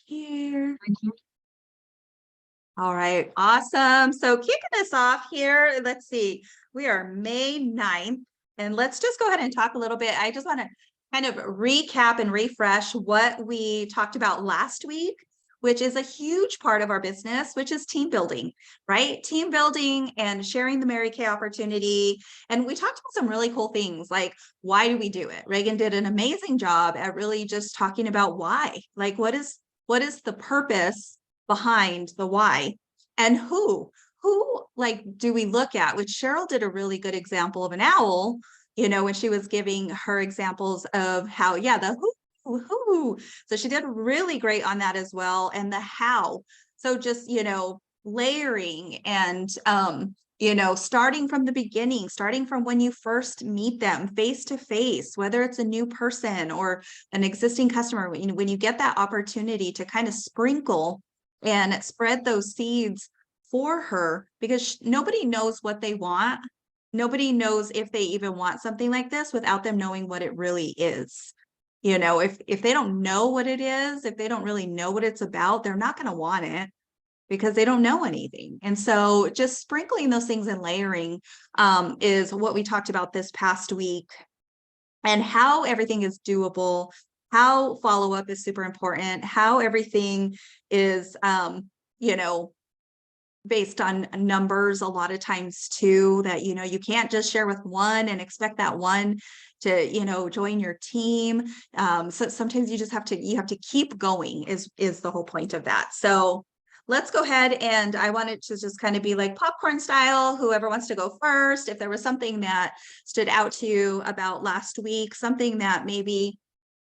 here. All right, awesome. So kicking us off here, let's see, we are May 9th, and let's just go ahead and talk a little bit. I just want to kind of recap and refresh what we talked about last week, which is a huge part of our business, which is team building, right? Team building and sharing the Mary Kay opportunity. And we talked about some really cool things like, why do we do it? Reagan did an amazing job at really just talking about why, like what is the purpose behind the why, and who like do we look at, which Cheryl did a really good example of an owl, when she was giving her examples of how, yeah, the who. So she did really great on that as well. And the how. So just, layering and, starting from the beginning, starting from when you first meet them face to face, whether it's a new person or an existing customer, when you get that opportunity to kind of sprinkle and spread those seeds for her, because nobody knows what they want. Nobody knows if they even want something like this without them knowing what it really is. If they don't know what it is, if they don't really know what it's about, they're not going to want it because they don't know anything. And so just sprinkling those things and layering is what we talked about this past week, and how everything is doable, how follow-up is super important, how everything is, based on numbers a lot of times too, that, you can't just share with one and expect that one to, join your team. So sometimes you have to keep going is the whole point of that. So let's go ahead, and I want it to just kind of be like popcorn style. Whoever wants to go first, if there was something that stood out to you about last week, something that maybe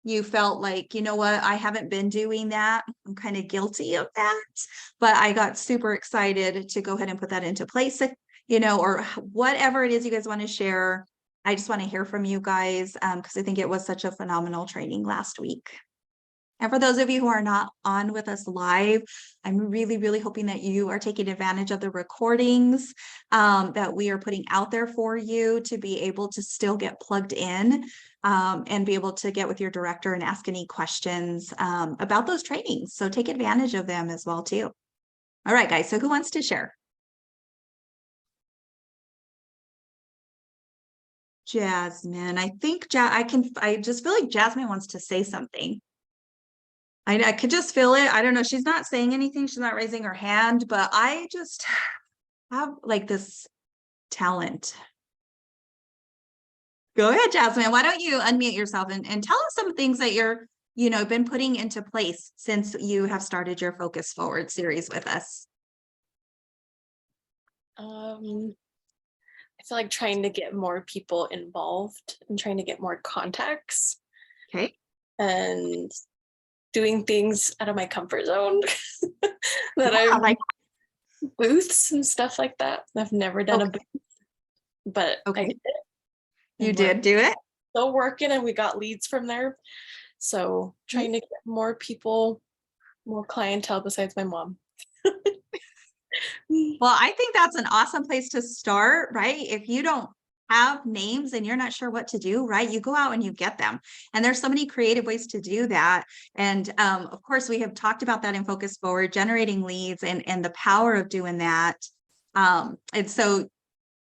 you felt like, you know what, I haven't been doing that. I'm kind of guilty of that, but I got super excited to go ahead and put that into place, or whatever it is you guys want to share. I just want to hear from you guys because I think it was such a phenomenal training last week. And for those of you who are not on with us live, I'm really, really hoping that you are taking advantage of the recordings that we are putting out there for you to be able to still get plugged in and be able to get with your director and ask any questions about those trainings. So take advantage of them as well too. All right, guys. So who wants to share? Jasmine. I think I just feel like Jasmine wants to say something. I could just feel it. I don't know. She's not saying anything. She's not raising her hand, but I just have like this talent. Go ahead, Jasmine. Why don't you unmute yourself and tell us some things that you're, been putting into place since you have started your Focus Forward series with us. I feel like trying to get more people involved and trying to get more contacts. Okay. And doing things out of my comfort zone like booths and stuff like that. I've never done a booth, but I did it. You did do it? Still working, and we got leads from there. So trying to get more people, more clientele besides my mom. Well, I think that's an awesome place to start, right? If you don't have names and you're not sure what to do, right? You go out and you get them. And there's so many creative ways to do that. And of course, we have talked about that in Focus Forward, generating leads and the power of doing that. And so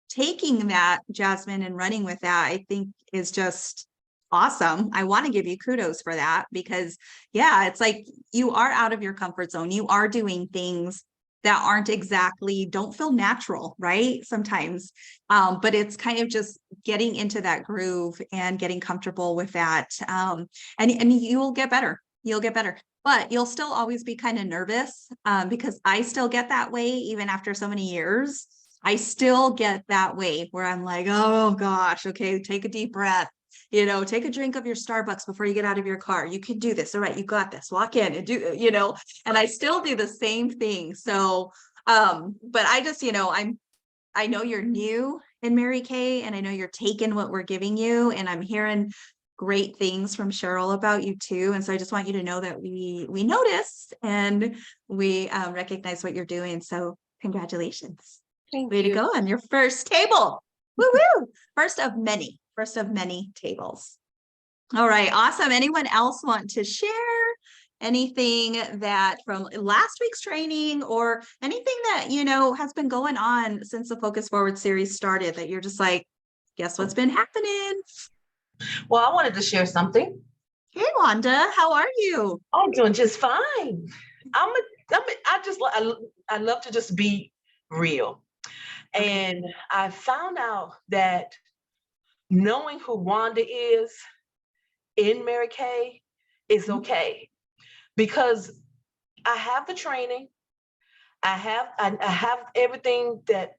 taking that, Jasmine, and running with that, I think is just awesome. I want to give you kudos for that because, yeah, it's like you are out of your comfort zone. You are doing things that don't feel natural, right? Sometimes, but it's kind of just getting into that groove and getting comfortable with that. And you will get better. You'll get better, but you'll still always be kind of nervous because I still get that way even after so many years. I still get that way where I'm like, oh gosh, okay, take a deep breath. Take a drink of your Starbucks before you get out of your car. You can do this. All right, you got this. Walk in and do, and I still do the same thing. So, but I just, I know you're new in Mary Kay, and I know you're taking what we're giving you, and I'm hearing great things from Cheryl about you too. And so I just want you to know that we notice and we recognize what you're doing. So congratulations. Way to go on your first table. Woo-woo! First of many tables. All right, awesome. Anyone else want to share? anything that from last week's training or anything that, you know, has been going on since the Focus Forward series started that you're just like, guess what's been happening? Well, I wanted to share something. Hey, Wanda, how are you? I'm doing just fine. I love to just be real. And I found out that knowing who Wanda is in Mary Kay is okay, because I have the training. I have everything that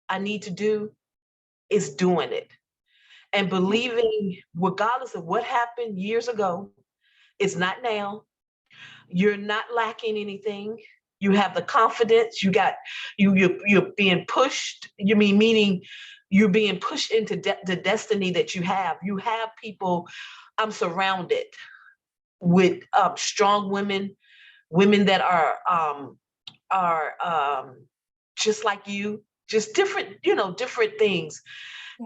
I need to do is doing it and believing, regardless of what happened years ago, it's not now. You're not lacking anything. You have the confidence. You're being pushed. Meaning you're being pushed into the destiny that you have. You have people. I'm surrounded with strong women, women that are just like you, just different, different things.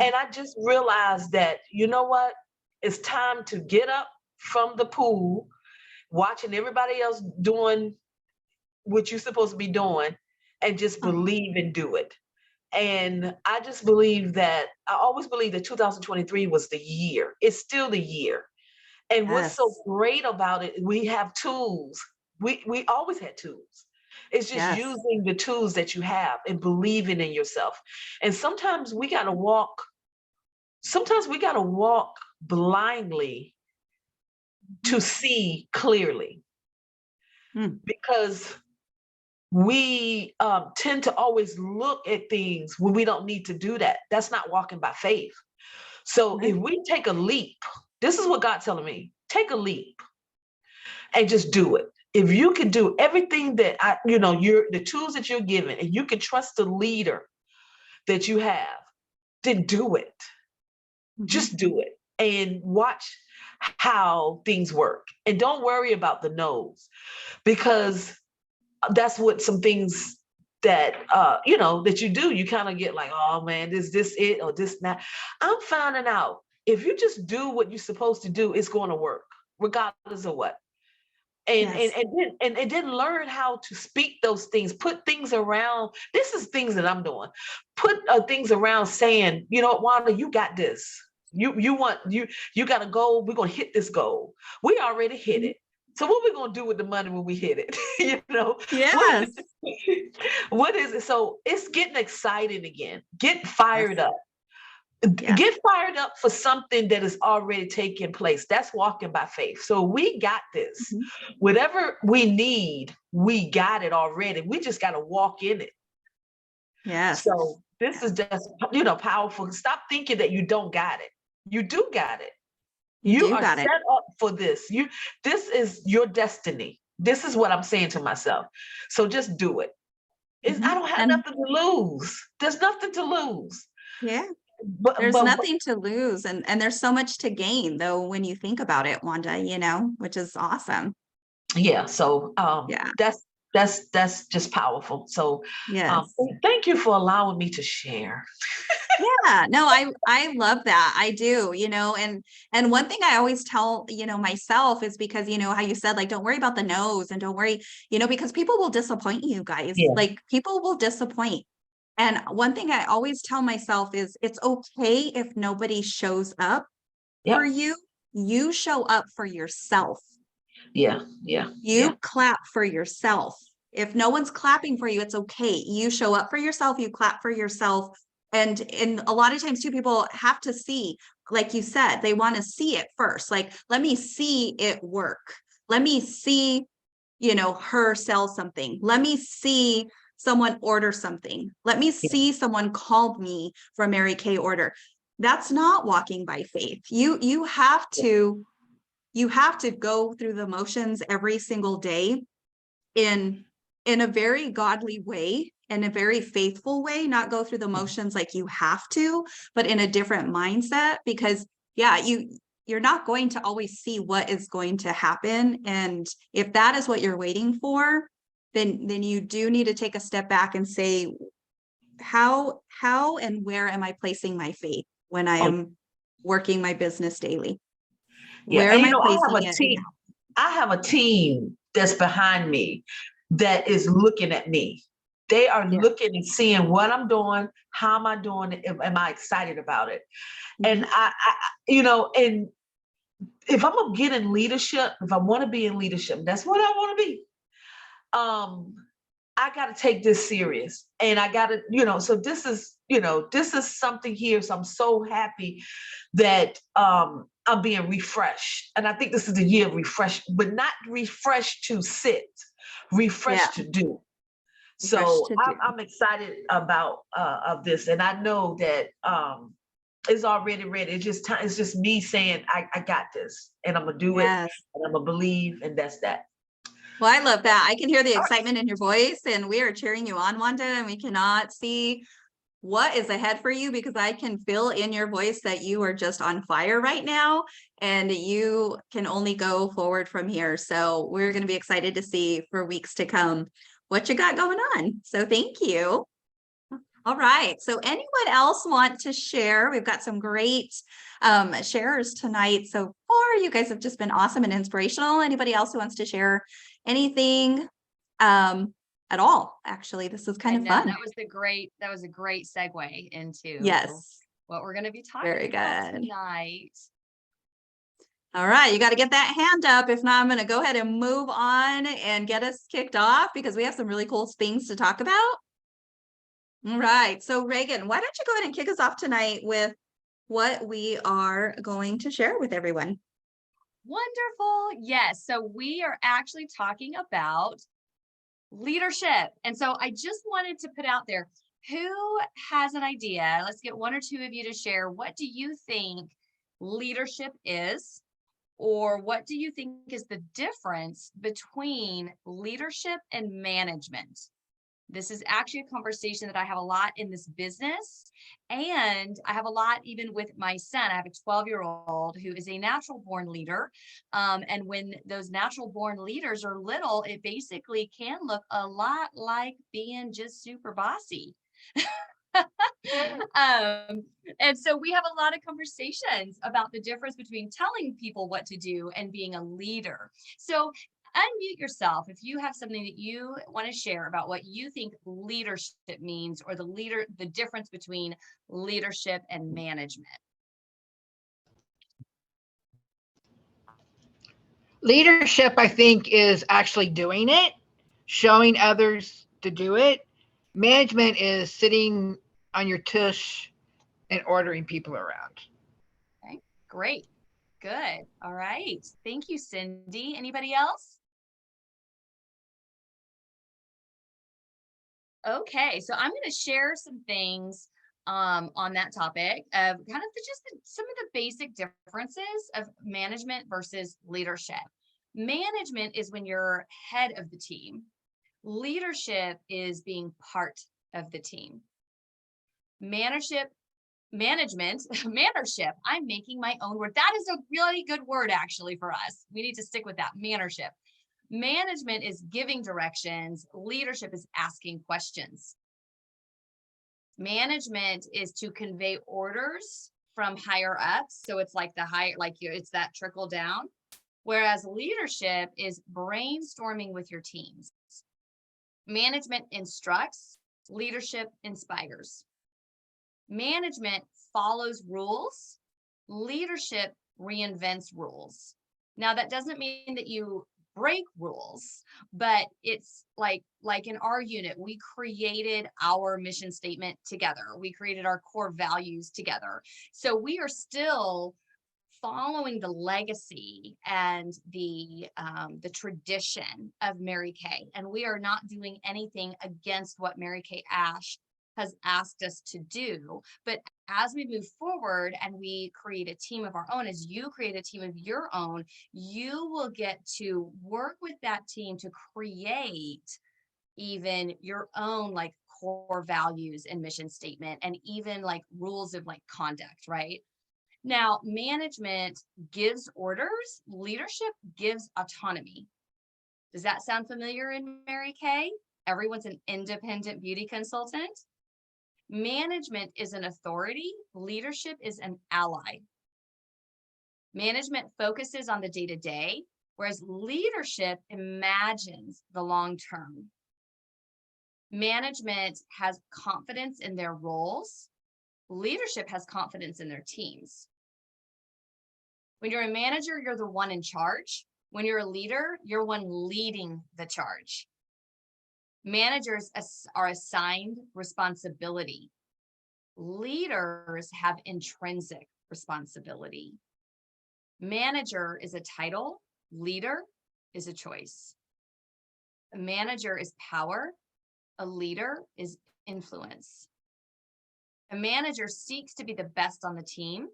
And I just realized that, you know what? It's time to get up from the pool, watching everybody else doing what you're supposed to be doing, and just believe and do it. And I just believe that, I always believe that 2023 was the year. It's still the year. And what's so great about it, we have tools. We always had tools. It's just using the tools that you have and believing in yourself. And sometimes we got to walk blindly to see clearly, because we tend to always look at things when we don't need to do that. That's not walking by faith. So if we take a leap, this is what God's telling me, take a leap and just do it. If you can do everything that you're the tools that you're given, and you can trust the leader that you have, then do it. Just do it and watch how things work. And don't worry about the no's, because that's what some things that that you do, you kind of get like, oh man, is this it or this not? I'm finding out if you just do what you're supposed to do, it's going to work regardless of what. And then learn how to speak those things, put things around. This is things that I'm doing. Put things around saying, you know, Wanda, you got this. You got a goal. We're gonna hit this goal. We already hit it. So what we gonna do with the money when we hit it? Yes. What is it? So it's getting excited again. Get fired up. Get fired up for something that is already taking place. That's walking by faith. So we got this. Whatever we need, we got it already. We just got to walk in it. Yes. So this is just, powerful. Stop thinking that you don't got it. You do got it. You are set up for this. This is your destiny. This is what I'm saying to myself. So just do it. I don't have nothing to lose. There's nothing to lose. Yeah. There's nothing to lose, and there's so much to gain though when you think about it, Wanda, which is awesome. Yeah. So that's just powerful. So thank you for allowing me to share. Yeah, no, I love that. I do, and one thing I always tell, myself is because, how you said, like, don't worry about the no's and don't worry, because people will disappoint you guys. Like people will disappoint. And one thing I always tell myself is it's okay if nobody shows up for you. You show up for yourself. Yeah. You clap for yourself. If no one's clapping for you, it's okay. You show up for yourself. You clap for yourself. And a lot of times too, people have to see, like you said, they want to see it first. Like, let me see it work. Let me see, her sell something. Let me see someone order something. Let me see someone call me for a Mary Kay order. That's not walking by faith. You have to go through the motions every single day in a very godly way, in a very faithful way, not go through the motions like you have to, but in a different mindset, because you're not going to always see what is going to happen. And if that is what you're waiting for, then you do need to take a step back and say, how and where am I placing my faith when I am working my business daily? Where am I placing it? I have a team that's behind me that is looking at me. They are Yeah. looking and seeing what I'm doing, how am I doing it, am I excited about it? And Mhm. and if I'm gonna get in leadership, if I want to be in leadership, that's what I want to be. Um, I got to take this serious, and I got to, so this is something here. So I'm so happy that I'm being refreshed, and I think this is the year of refresh, but not refreshed to sit, Yeah. refreshed to do. Fresh So to do. I'm excited about of this, and I know that it's already ready. It's just time. It's just me saying I got this, and I'm gonna do it, Yes. and I'm gonna believe, and that's that. Well, I love that. I can hear the All right. excitement in your voice, and we are cheering you on, Wanda, and we cannot see what is ahead for you because I can feel in your voice that you are just on fire right now and you can only go forward from here. So we're going to be excited to see for weeks to come what you got going on. So thank you. All right. So anyone else want to share? We've got some great sharers tonight. So far, you guys have just been awesome and inspirational. Anybody else who wants to share anything at all? Actually, this is kind of fun. That was a great segue into Yes. what we're going to be Very talking about good. tonight. All right, you got to get that hand up. If not, I'm going to go ahead and move on and get us kicked off because we have some really cool things to talk about. All right, so Reagan, why don't you go ahead and kick us off tonight with what we are going to share with everyone? Wonderful. Yes. So we are actually talking about leadership. And so I just wanted to put out there, who has an idea? Let's get one or two of you to share. What do you think leadership is? Or what do you think is the difference between leadership and management? This is actually a conversation that I have a lot in this business. And I have a lot even with my son. I have a 12-year-old who is a natural born leader. And when those natural born leaders are little, it basically can look a lot like being just super bossy. And so we have a lot of conversations about the difference between telling people what to do and being a leader. So unmute yourself if you have something that you want to share about what you think leadership means or the difference between leadership and management. Leadership, I think, is actually doing it, showing others to do it. Management is sitting on your tush and ordering people around. Okay, great. Good. All right. Thank you, Cindy. Anybody else? Okay, so I'm going to share some things on that topic of kind of some of the basic differences of management versus leadership. Management is when you're head of the team. Leadership is being part of the team. Management, mannership. I'm making my own word. That is a really good word actually for us. We need to stick with that, mannership. Management is giving directions. Leadership is asking questions. Management is to convey orders from higher ups. So it's like it's that trickle down. Whereas leadership is brainstorming with your teams. Management instructs, leadership inspires. Management follows rules, leadership reinvents rules. Now, that doesn't mean that you break rules, but it's like in our unit, we created our mission statement together. We created our core values together. So we are still following the legacy and the tradition of Mary Kay, and we are not doing anything against what Mary Kay Ash has asked us to do. But as we move forward and we create a team of our own, as you create a team of your own, you will get to work with that team to create even your own like core values and mission statement and even like rules of like conduct, right? Now, management gives orders, leadership gives autonomy. Does that sound familiar in Mary Kay? Everyone's an independent beauty consultant. Management is an authority, leadership is an ally. Management focuses on the day-to-day, Whereas leadership imagines the long term. Management has confidence in their roles. Leadership has confidence in their teams. When you're a manager, you're the one in charge. When you're a leader, you're one leading the charge. Managers are assigned responsibility. Leaders have intrinsic responsibility. Manager is a title, leader is a choice. A manager is power, a leader is influence. A manager seeks to be the best on the team.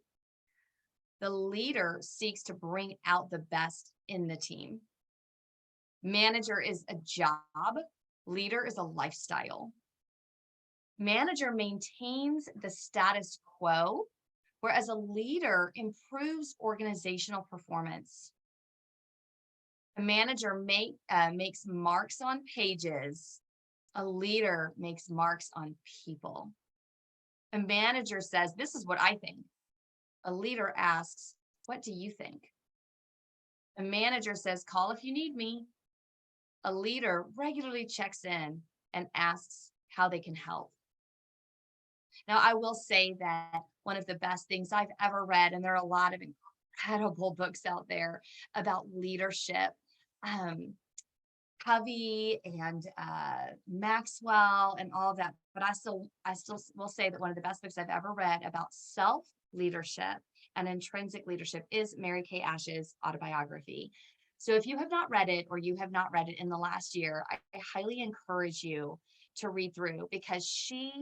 The leader seeks to bring out the best in the team. Manager is a job, leader is a lifestyle. Manager maintains the status quo, whereas a leader improves organizational performance. A manager makes marks on pages. A leader makes marks on people. A manager says, this is what I think. A leader asks, what do you think? A manager says, call if you need me. A leader regularly checks in and asks how they can help. Now, I will say that one of the best things I've ever read, and there are a lot of incredible books out there about leadership, Covey and Maxwell and all of that, but I still will say that one of the best books I've ever read about self-leadership and intrinsic leadership is Mary Kay Ash's autobiography. So if you have not read it, or you have not read it in the last year, I highly encourage you to read through, because she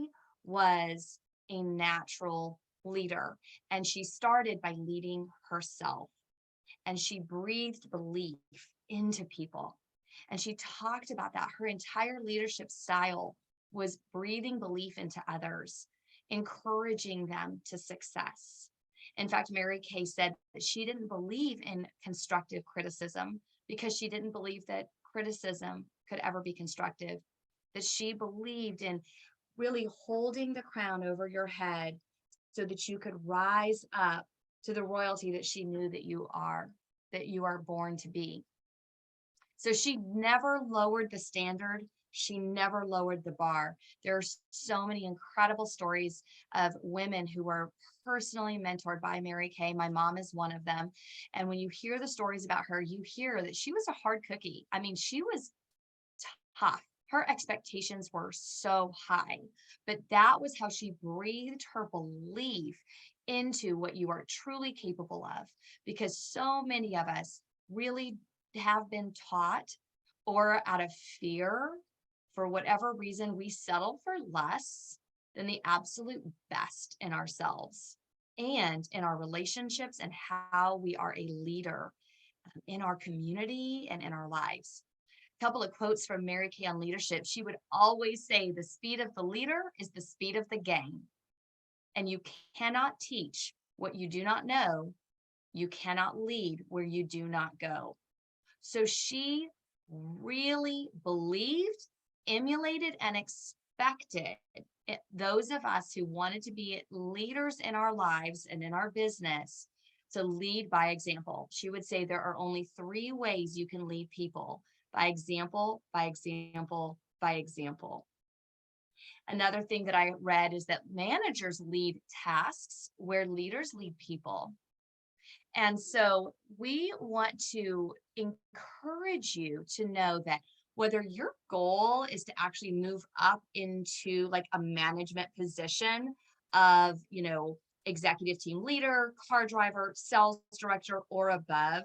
was a natural leader, and she started by leading herself, and she breathed belief into people. And she talked about that. Her entire leadership style was breathing belief into others, encouraging them to success. In fact, Mary Kay said that she didn't believe in constructive criticism because she didn't believe that criticism could ever be constructive, that she believed in really holding the crown over your head so that you could rise up to the royalty that she knew that you are born to be. So she never lowered the standard. She never lowered the bar. There are so many incredible stories of women who were personally mentored by Mary Kay. My mom is one of them. And when you hear the stories about her, you hear that she was a hard cookie. I mean, she was tough. Her expectations were so high, but that was how she breathed her belief into what you are truly capable of. Because so many of us really have been taught, or out of fear, for whatever reason, we settle for less than the absolute best in ourselves and in our relationships, and how we are a leader in our community and in our lives. A couple of quotes from Mary Kay on leadership. She would always say, the speed of the leader is the speed of the game. And you cannot teach what you do not know. You cannot lead where you do not go. So she really believed, emulated, and expected those of us who wanted to be leaders in our lives and in our business to lead by example. She would say there are only 3 ways you can lead people: by example, by example, by example. Another thing that I read is that managers lead tasks where leaders lead people. And so we want to encourage you to know that whether your goal is to actually move up into like a management position of, executive team leader, car driver, sales director, or above,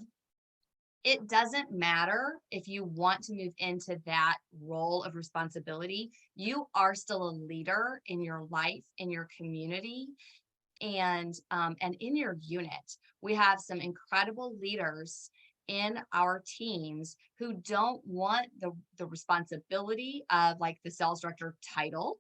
it doesn't matter if you want to move into that role of responsibility. You are still a leader in your life, in your community, and in your unit. We have some incredible leaders in our teams who don't want the responsibility of like the sales director title,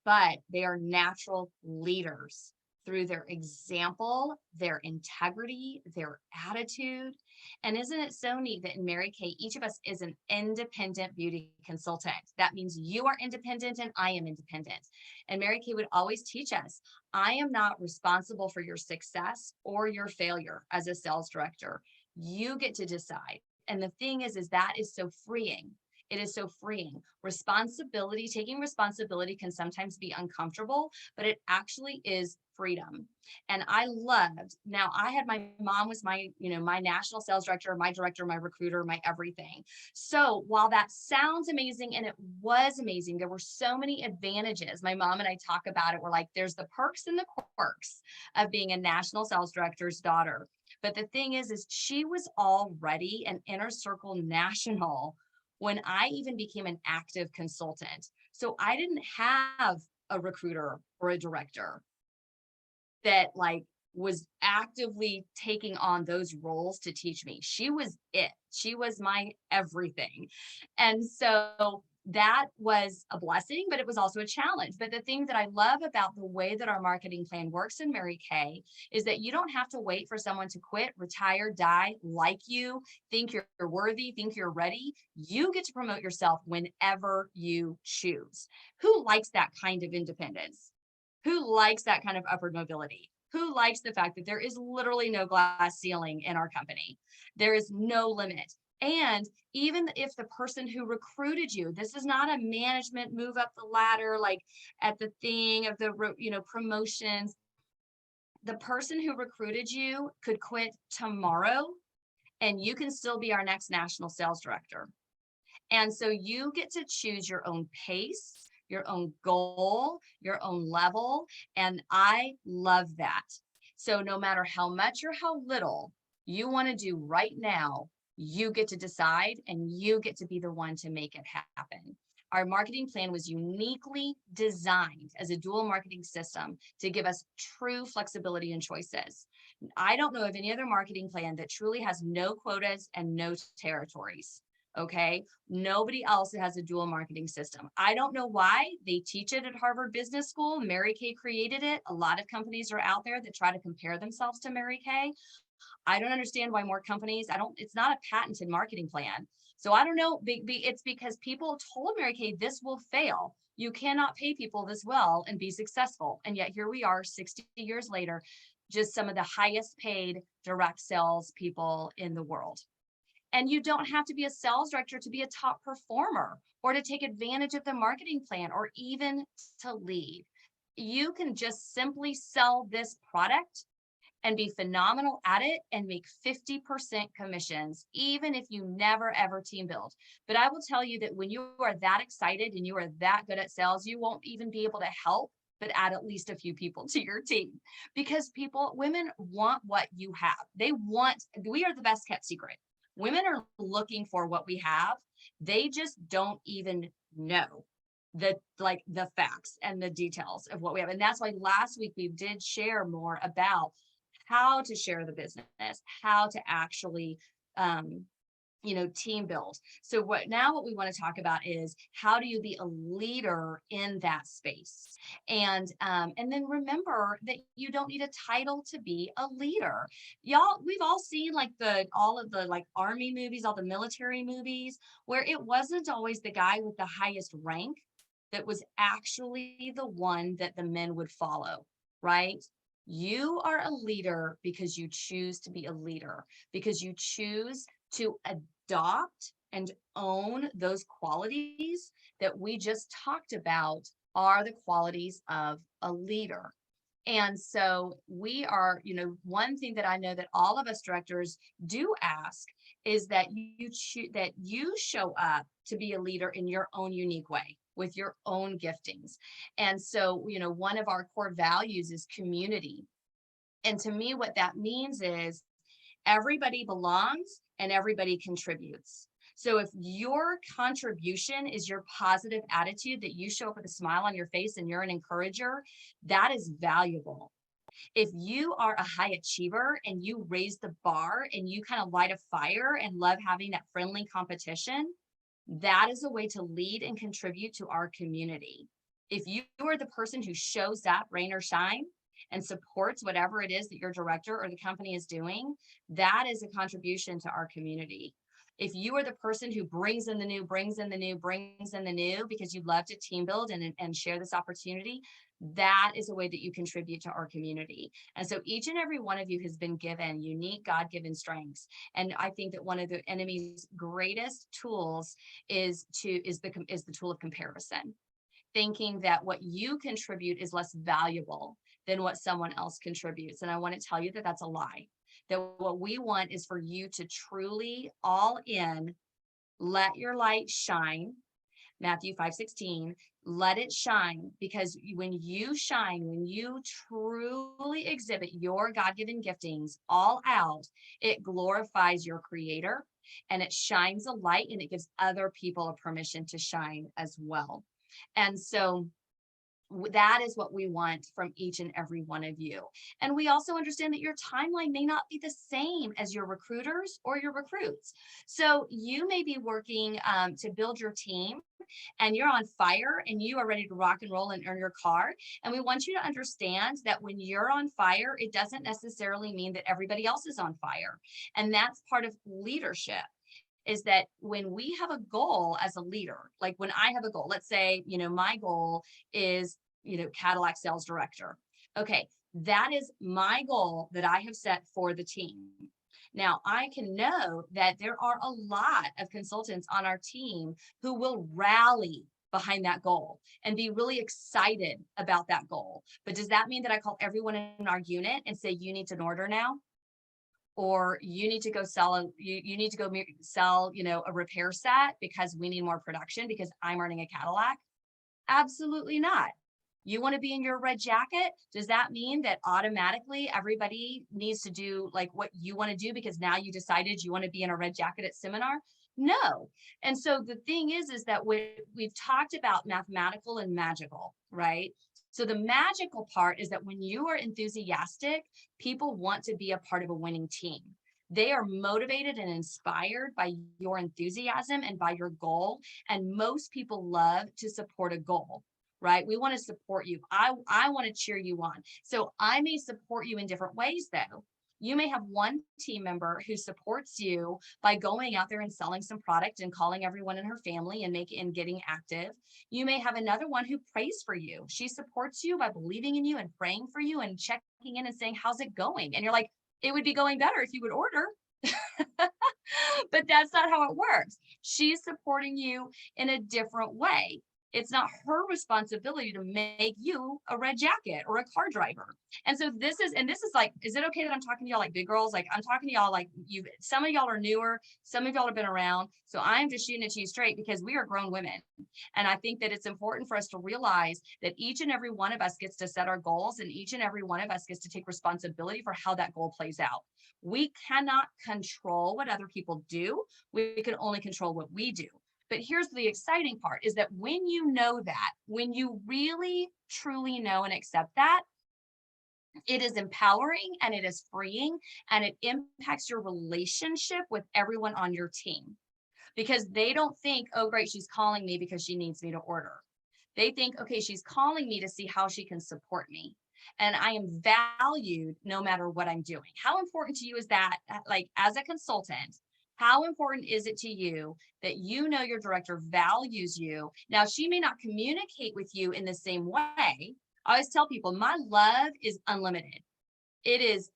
but they are natural leaders through their example, their integrity, their attitude. And isn't it so neat that in Mary Kay, each of us is an independent beauty consultant? That means you are independent and I am independent. And Mary Kay would always teach us, I am not responsible for your success or your failure as a sales director. You get to decide. And the thing is that is so freeing. It is so freeing. Responsibility, taking responsibility can sometimes be uncomfortable, but it actually is freedom. And I loved, now I had my mom was my, my national sales director, my director, my recruiter, my everything. So while that sounds amazing, and it was amazing, there were so many advantages. My mom and I talk about it. We're like, there's the perks and the quirks of being a national sales director's daughter. But the thing is she was already an Inner Circle national when I even became an active consultant. So I didn't have a recruiter or a director that like was actively taking on those roles to teach me. She was it. She was my everything. And so that was a blessing, but it was also a challenge. But the thing that I love about the way that our marketing plan works in Mary Kay is that you don't have to wait for someone to quit, retire, die, like you, think you're worthy, think you're ready. You get to promote yourself whenever you choose. Who likes that kind of independence? Who likes that kind of upward mobility? Who likes the fact that there is literally no glass ceiling in our company? There is no limit. And even if the person who recruited you, this is not a management move up the ladder, like at the thing of the, promotions, the person who recruited you could quit tomorrow and you can still be our next national sales director. And so you get to choose your own pace, your own goal, your own level. And I love that. So no matter how much or how little you want to do right now, you get to decide and you get to be the one to make it happen. Our marketing plan was uniquely designed as a dual marketing system to give us true flexibility and choices. I don't know of any other marketing plan that truly has no quotas and no territories. Okay. Nobody else has a dual marketing system. I don't know why they teach it at Harvard Business School. Mary Kay created it. A lot of companies are out there that try to compare themselves to Mary Kay. I don't understand why more companies, it's not a patented marketing plan. So I don't know, it's because people told Mary Kay, this will fail. You cannot pay people this well and be successful. And yet here we are 60 years later, just some of the highest paid direct sales people in the world. And you don't have to be a sales director to be a top performer or to take advantage of the marketing plan or even to lead. You can just simply sell this product and be phenomenal at it and make 50% commissions, even if you never ever team build. But I will tell you that when you are that excited and you are that good at sales, you won't even be able to help but add at least a few people to your team, because women want what you have. We are the best kept secret. Women are looking for what we have. They just don't even know the facts and the details of what we have. And that's why last week we did share more about how to share the business, how to actually, team build. So what we want to talk about is how do you be a leader in that space? And then remember that you don't need a title to be a leader. We've all seen all of the army movies, all the military movies, where it wasn't always the guy with the highest rank that was actually the one that the men would follow, right? You are a leader because you choose to be a leader, because you choose to adopt and own those qualities that we just talked about are the qualities of a leader. And so we are, one thing that I know that all of us directors do ask is that you show up to be a leader in your own unique way, with your own giftings. And so, one of our core values is community. And to me, what that means is everybody belongs and everybody contributes. So if your contribution is your positive attitude, that you show up with a smile on your face and you're an encourager, that is valuable. If you are a high achiever and you raise the bar and you kind of light a fire and love having that friendly competition, that is a way to lead and contribute to our community. If you are the person who shows up, rain or shine, and supports whatever it is that your director or the company is doing, that is a contribution to our community. If you are the person who brings in the new because you love to team build and share this opportunity, That is a way that you contribute to our community. And so each and every one of you has been given unique God-given strengths. And I think that one of the enemy's greatest tools is the tool of comparison, thinking that what you contribute is less valuable than what someone else contributes. And I want to tell you that that's a lie. That what we want is for you to truly all in, let your light shine. Matthew 5:16, let it shine, because when you shine, when you truly exhibit your God-given giftings all out, it glorifies your creator and it shines a light and it gives other people a permission to shine as well. And so that is what we want from each and every one of you. And we also understand that your timeline may not be the same as your recruiters or your recruits. So you may be working to build your team and you're on fire and you are ready to rock and roll and earn your car. And we want you to understand that when you're on fire, it doesn't necessarily mean that everybody else is on fire. And that's part of leadership. Is that when we have a goal as a leader, like when I have a goal, let's say, my goal is, Cadillac sales director. Okay, that is my goal that I have set for the team. Now, I can know that there are a lot of consultants on our team who will rally behind that goal and be really excited about that goal. But does that mean that I call everyone in our unit and say, you need an order now? Or you need to go sell you need to go sell, a repair set because we need more production because I'm earning a Cadillac? Absolutely not. You want to be in your red jacket? Does that mean that automatically everybody needs to do like what you want to do because now you decided you want to be in a red jacket at seminar? No. And so the thing is that we've talked about mathematical and magical, right? So the magical part is that when you are enthusiastic, people want to be a part of a winning team. They are motivated and inspired by your enthusiasm and by your goal. And most people love to support a goal, right? We want to support you. I want to cheer you on. So I may support you in different ways though. You may have one team member who supports you by going out there and selling some product and calling everyone in her family and getting active. You may have another one who prays for you. She supports you by believing in you and praying for you and checking in and saying, how's it going? And you're like, it would be going better if you would order. But that's not how it works. She's supporting you in a different way. It's not her responsibility to make you a red jacket or a car driver. And so this is like, is it okay that I'm talking to y'all like big girls? Like I'm talking to y'all like some of y'all are newer, some of y'all have been around. So I'm just shooting it to you straight because we are grown women. And I think that it's important for us to realize that each and every one of us gets to set our goals and each and every one of us gets to take responsibility for how that goal plays out. We cannot control what other people do. We can only control what we do. But here's the exciting part is that when you know that, when you really, truly know and accept that, it is empowering and it is freeing and it impacts your relationship with everyone on your team because they don't think, oh, great, she's calling me because she needs me to order. They think, okay, she's calling me to see how she can support me. And I am valued no matter what I'm doing. How important to you is that, like as a consultant? How important is it to you that you know your director values you? Now, she may not communicate with you in the same way. I always tell people my love is unlimited. It is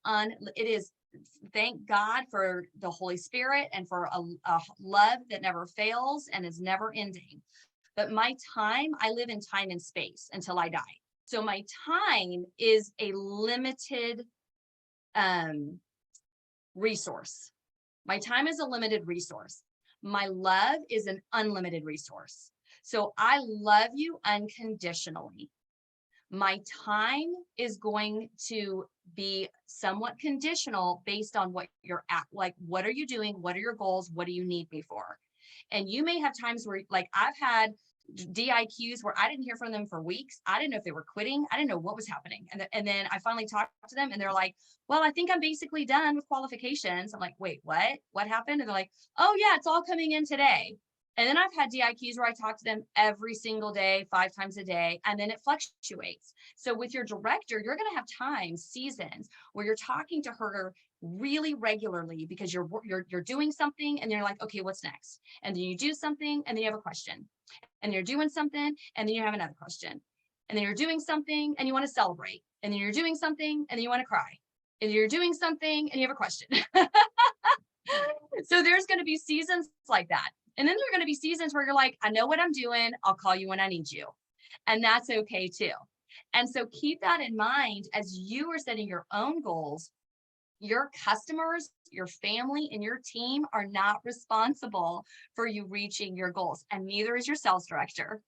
thank God for the Holy Spirit and for a love that never fails and is never ending. But my time, I live in time and space until I die. So my time is a limited resource. My time is a limited resource. My love is an unlimited resource. So I love you unconditionally. My time is going to be somewhat conditional based on what you're at. Like, what are you doing? What are your goals? What do you need me for? And you may have times where, like, I've had DIQs where I didn't hear from them for weeks. I didn't know if they were quitting. I didn't know what was happening. And then I finally talked to them and they're like, well, I think I'm basically done with qualifications. I'm like, wait, what? What happened? And they're like, oh yeah, it's all coming in today. And then I've had DIQs where I talk to them every single day, 5 times a day, and then it fluctuates. So with your director, you're going to have times, seasons where you're talking to her really regularly because you're doing something and you're like, okay, what's next? And then you do something and then you have a question. And you're doing something and then you have another question. and then you're doing something and you want to celebrate, and then you're doing something and then you want to cry, and you're doing something and you have a question. So there's going to be seasons like that. And then there are going to be seasons where you're like, I know what I'm doing. I'll call you when I need you. And that's okay too. And so keep that in mind as you are setting your own goals. Your customers, your family, and your team are not responsible for you reaching your goals. And neither is your sales director,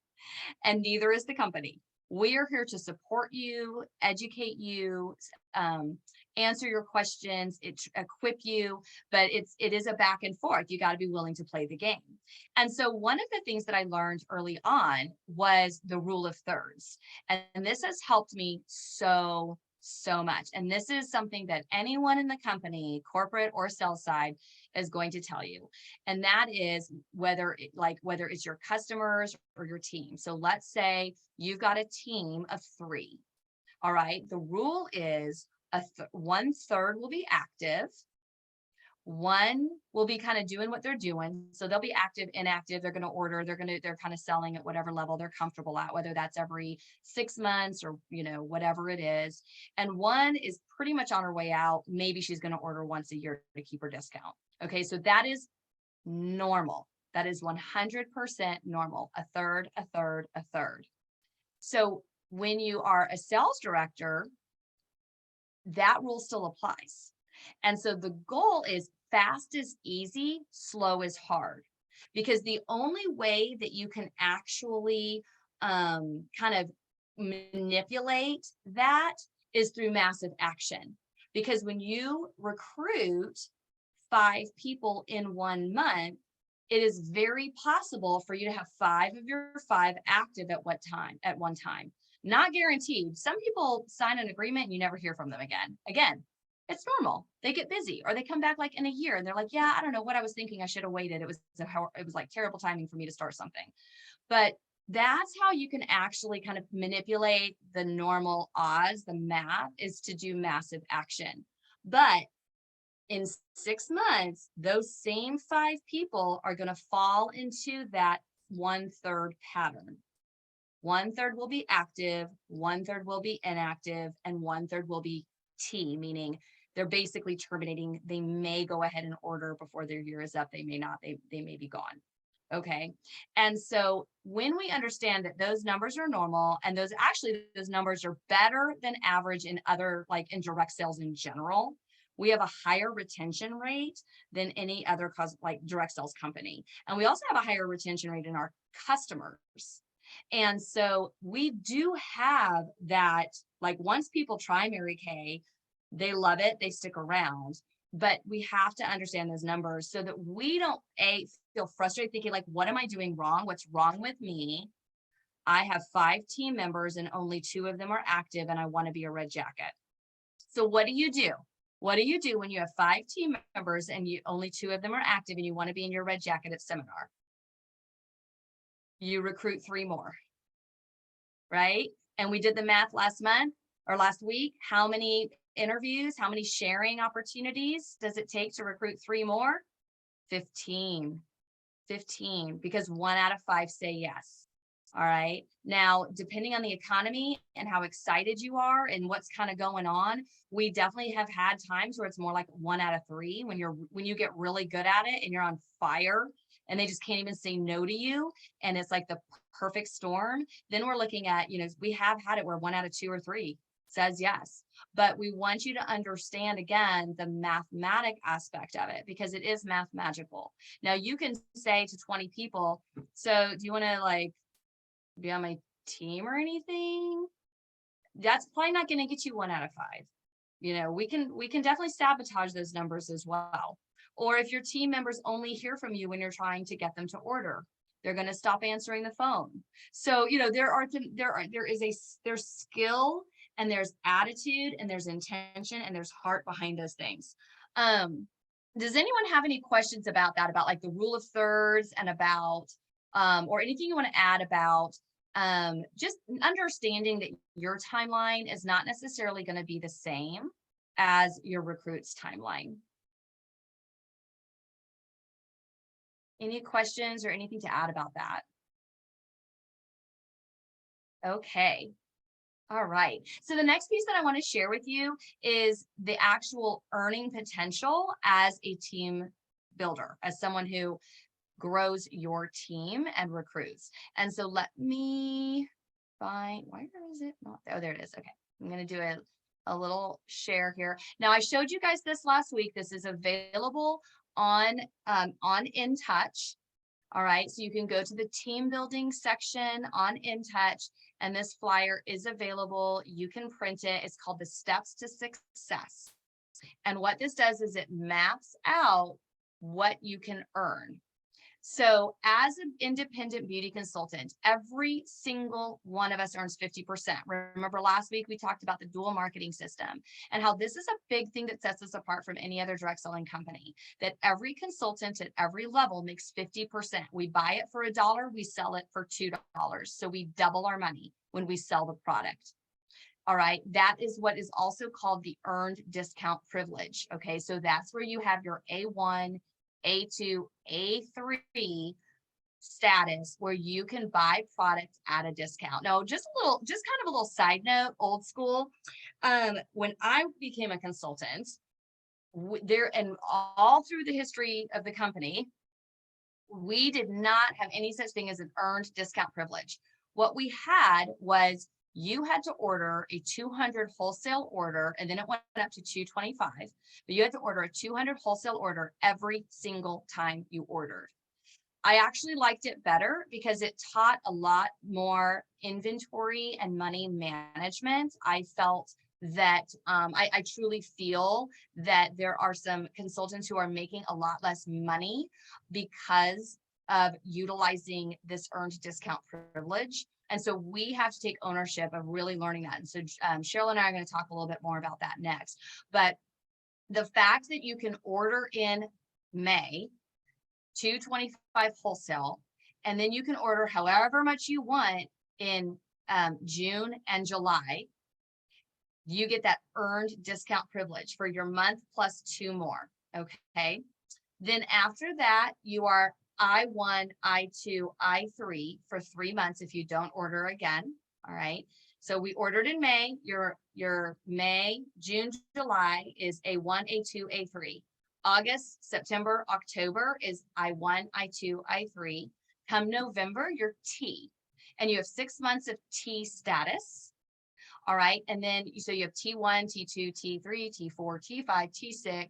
and neither is the company. We are here to support you, educate you, answer your questions, equip you, but it is a back and forth. You got to be willing to play the game. And so one of the things that I learned early on was the rule of thirds. And this has helped me so much. And this is something that anyone in the company, corporate or sales side, is going to tell you. And that is whether it's your customers or your team. So let's say you've got a team of 3. All right. The rule is 1/3 will be active. 1 will be kind of doing what they're doing. So they'll be active, inactive. They're going to order. They're kind of selling at whatever level they're comfortable at, whether that's every 6 months or, whatever it is. And 1 is pretty much on her way out. Maybe she's going to order once a year to keep her discount. Okay. So that is normal. That is 100% normal. 1/3, 1/3, 1/3. So when you are a sales director, that rule still applies. And so the goal is fast is easy, slow is hard, because the only way that you can actually kind of manipulate that is through massive action. Because when you recruit 5 people in 1 month, it is very possible for you to have 5 of your 5 active at one time. Not guaranteed. Some people sign an agreement and you never hear from them again. Again, it's normal. They get busy or they come back like in a year and they're like, yeah, I don't know what I was thinking. I should have waited. It was like terrible timing for me to start something. But that's how you can actually kind of manipulate the normal odds. The math is to do massive action. But in 6 months, those same 5 people are going to fall into that 1/3 pattern. 1/3 will be active, 1/3 will be inactive, and 1/3 will be T, meaning they're basically terminating. They may go ahead and order before their year is up. They may not, they may be gone. Okay. And so when we understand that those numbers are normal, and those numbers are better than average in other, like in direct sales in general, we have a higher retention rate than any other like direct sales company. And we also have a higher retention rate in our customers. And so we do have that, like once people try Mary Kay, they love it, they stick around, but we have to understand those numbers so that we don't feel frustrated thinking like, what am I doing wrong? What's wrong with me? I have 5 team members and only 2 of them are active and I want to be a red jacket. So what do you do? What do you do when you have 5 team members and only 2 of them are active and you want to be in your red jacket at seminar? You recruit 3 more, right? And we did the math last week. How many interviews, how many sharing opportunities does it take to recruit 3 more? 15, because 1 out of 5 say yes. All right. Now, depending on the economy and how excited you are and what's kind of going on, we definitely have had times where it's more like 1 out of 3 when you get really good at it and you're on fire and they just can't even say no to you. And it's like the perfect storm. Then we're looking at, we have had it where 1 out of 2 or 3 says yes. But we want you to understand, again, the mathematic aspect of it, because it is math magical. Now you can say to 20 people, so do you want to be on my team or anything? That's probably not going to get you 1 out of 5. We can definitely sabotage those numbers as well. Or if your team members only hear from you when you're trying to get them to order, they're going to stop answering the phone. So, there's skill and there's attitude and there's intention and there's heart behind those things. Does anyone have any questions about that, about like the rule of thirds and about, or anything you want to add about just understanding that your timeline is not necessarily going to be the same as your recruit's timeline? Any questions or anything to add about that? Okay, All right. So the next piece that I want to share with you is the actual earning potential as a team builder, as someone who grows your team and recruits. And so let me find, where is it not there? Oh, there it is. Okay. I'm going to do a little share here. Now I showed you guys this last week. This is available on InTouch. All right, so you can go to the team building section on InTouch, and this flyer is available. You can print it. It's called the Steps to Success. And what this does is it maps out what you can earn. So as an independent beauty consultant, every single one of us earns 50%. Remember last week we talked about the dual marketing system and how this is a big thing that sets us apart from any other direct selling company, that every consultant at every level makes 50%. We buy it for $1, we sell it for $2. So we double our money when we sell the product. All right, that is what is also called the earned discount privilege. Okay, so that's where you have your A1, A2, A3 status where you can buy products at a discount. Now, just kind of a little side note, old school. When I became a consultant, there and all through the history of the company, we did not have any such thing as an earned discount privilege. What we had was you had to order a 200 wholesale order, and then it went up to 225, but you had to order a 200 wholesale order every single time you ordered. I actually liked it better because it taught a lot more inventory and money management. I felt that I truly feel that there are some consultants who are making a lot less money because of utilizing this earned discount privilege. And so we have to take ownership of really learning that. And so Cheryl and I are going to talk a little bit more about that next. But the fact that you can order in May, 225 wholesale, and then you can order however much you want in June and July, you get that earned discount privilege for your month plus 2 more. Okay. Then after that, you are I1, I2, I3 for 3 months if you don't order again. All right. So we ordered in May, your May, June, July is A1, A2, A3. August, September, October is I1, I2, I3. Come November, you're T. And you have 6 months of T status. All right. And then so you have T1, T2, T3, T4, T5, T6.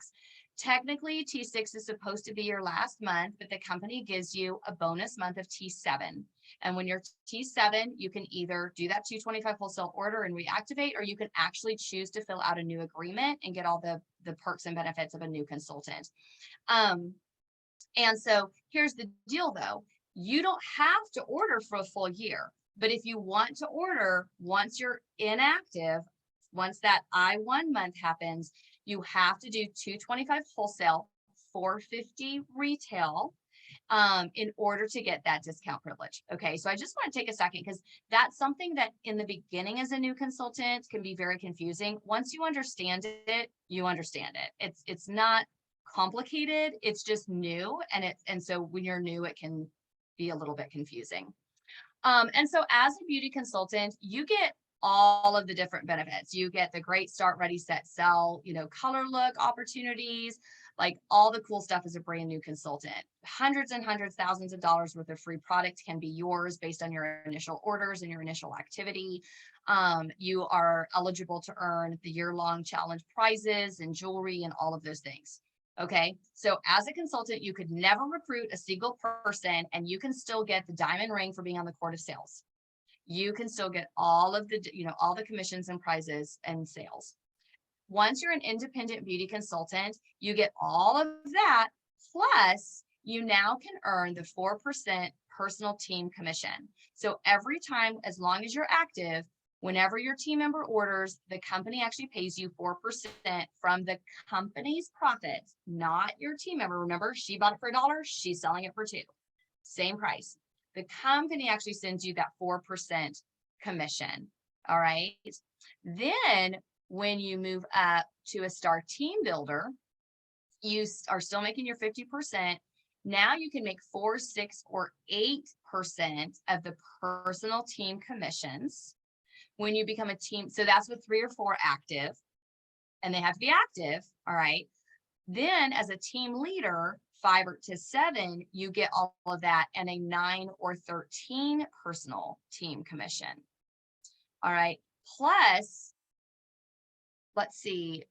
Technically, T6 is supposed to be your last month, but the company gives you a bonus month of T7. And when you're T7, you can either do that 225 wholesale order and reactivate, or you can actually choose to fill out a new agreement and get all the perks and benefits of a new consultant. And so here's the deal though, you don't have to order for a full year, but if you want to order, once you're inactive, once that I1 month happens, you have to do 225 wholesale, 450 retail in order to get that discount privilege. Okay, so I just want to take a second because that's something that in the beginning as a new consultant can be very confusing. Once you understand it, you understand it. It's not complicated, it's just new, and so when you're new, it can be a little bit confusing. And so as a beauty consultant, you get all of the different benefits. You get the great start, ready, set, sell, color look opportunities, like all the cool stuff as a brand new consultant. Hundreds and hundreds, thousands of dollars worth of free product can be yours based on your initial orders and your initial activity. You are eligible to earn the year-long challenge prizes and jewelry and all of those things. Okay, so as a consultant, you could never recruit a single person and you can still get the diamond ring for being on the court of sales. You can still get all of the, all the commissions and prizes and sales. Once you're an independent beauty consultant, you get all of that, plus you now can earn the 4% personal team commission. So every time, as long as you're active, whenever your team member orders, the company actually pays you 4% from the company's profits, not your team member. Remember, she bought it for $1, she's selling it for $2. Same price. The company actually sends you that 4% commission. All right. Then when you move up to a star team builder, you are still making your 50%. Now you can make 4, 6, or 8% of the personal team commissions, when you become a team, so that's with 3 or 4 active, and they have to be active, all right? Then as a team leader, 5 to 7, you get all of that and a 9 or 13 personal team commission. All right. Plus, let's see,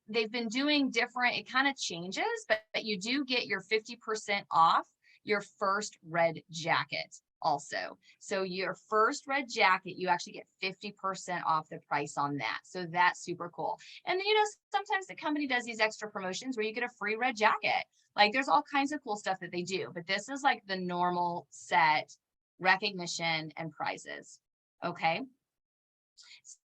they've been doing different, it kind of changes, but you do get your 50% off your first red jacket also. So your first red jacket, you actually get 50% off the price on that. So that's super cool. And you know, sometimes the company does these extra promotions where you get a free red jacket. Like there's all kinds of cool stuff that they do, but this is like the normal set recognition and prizes. Okay.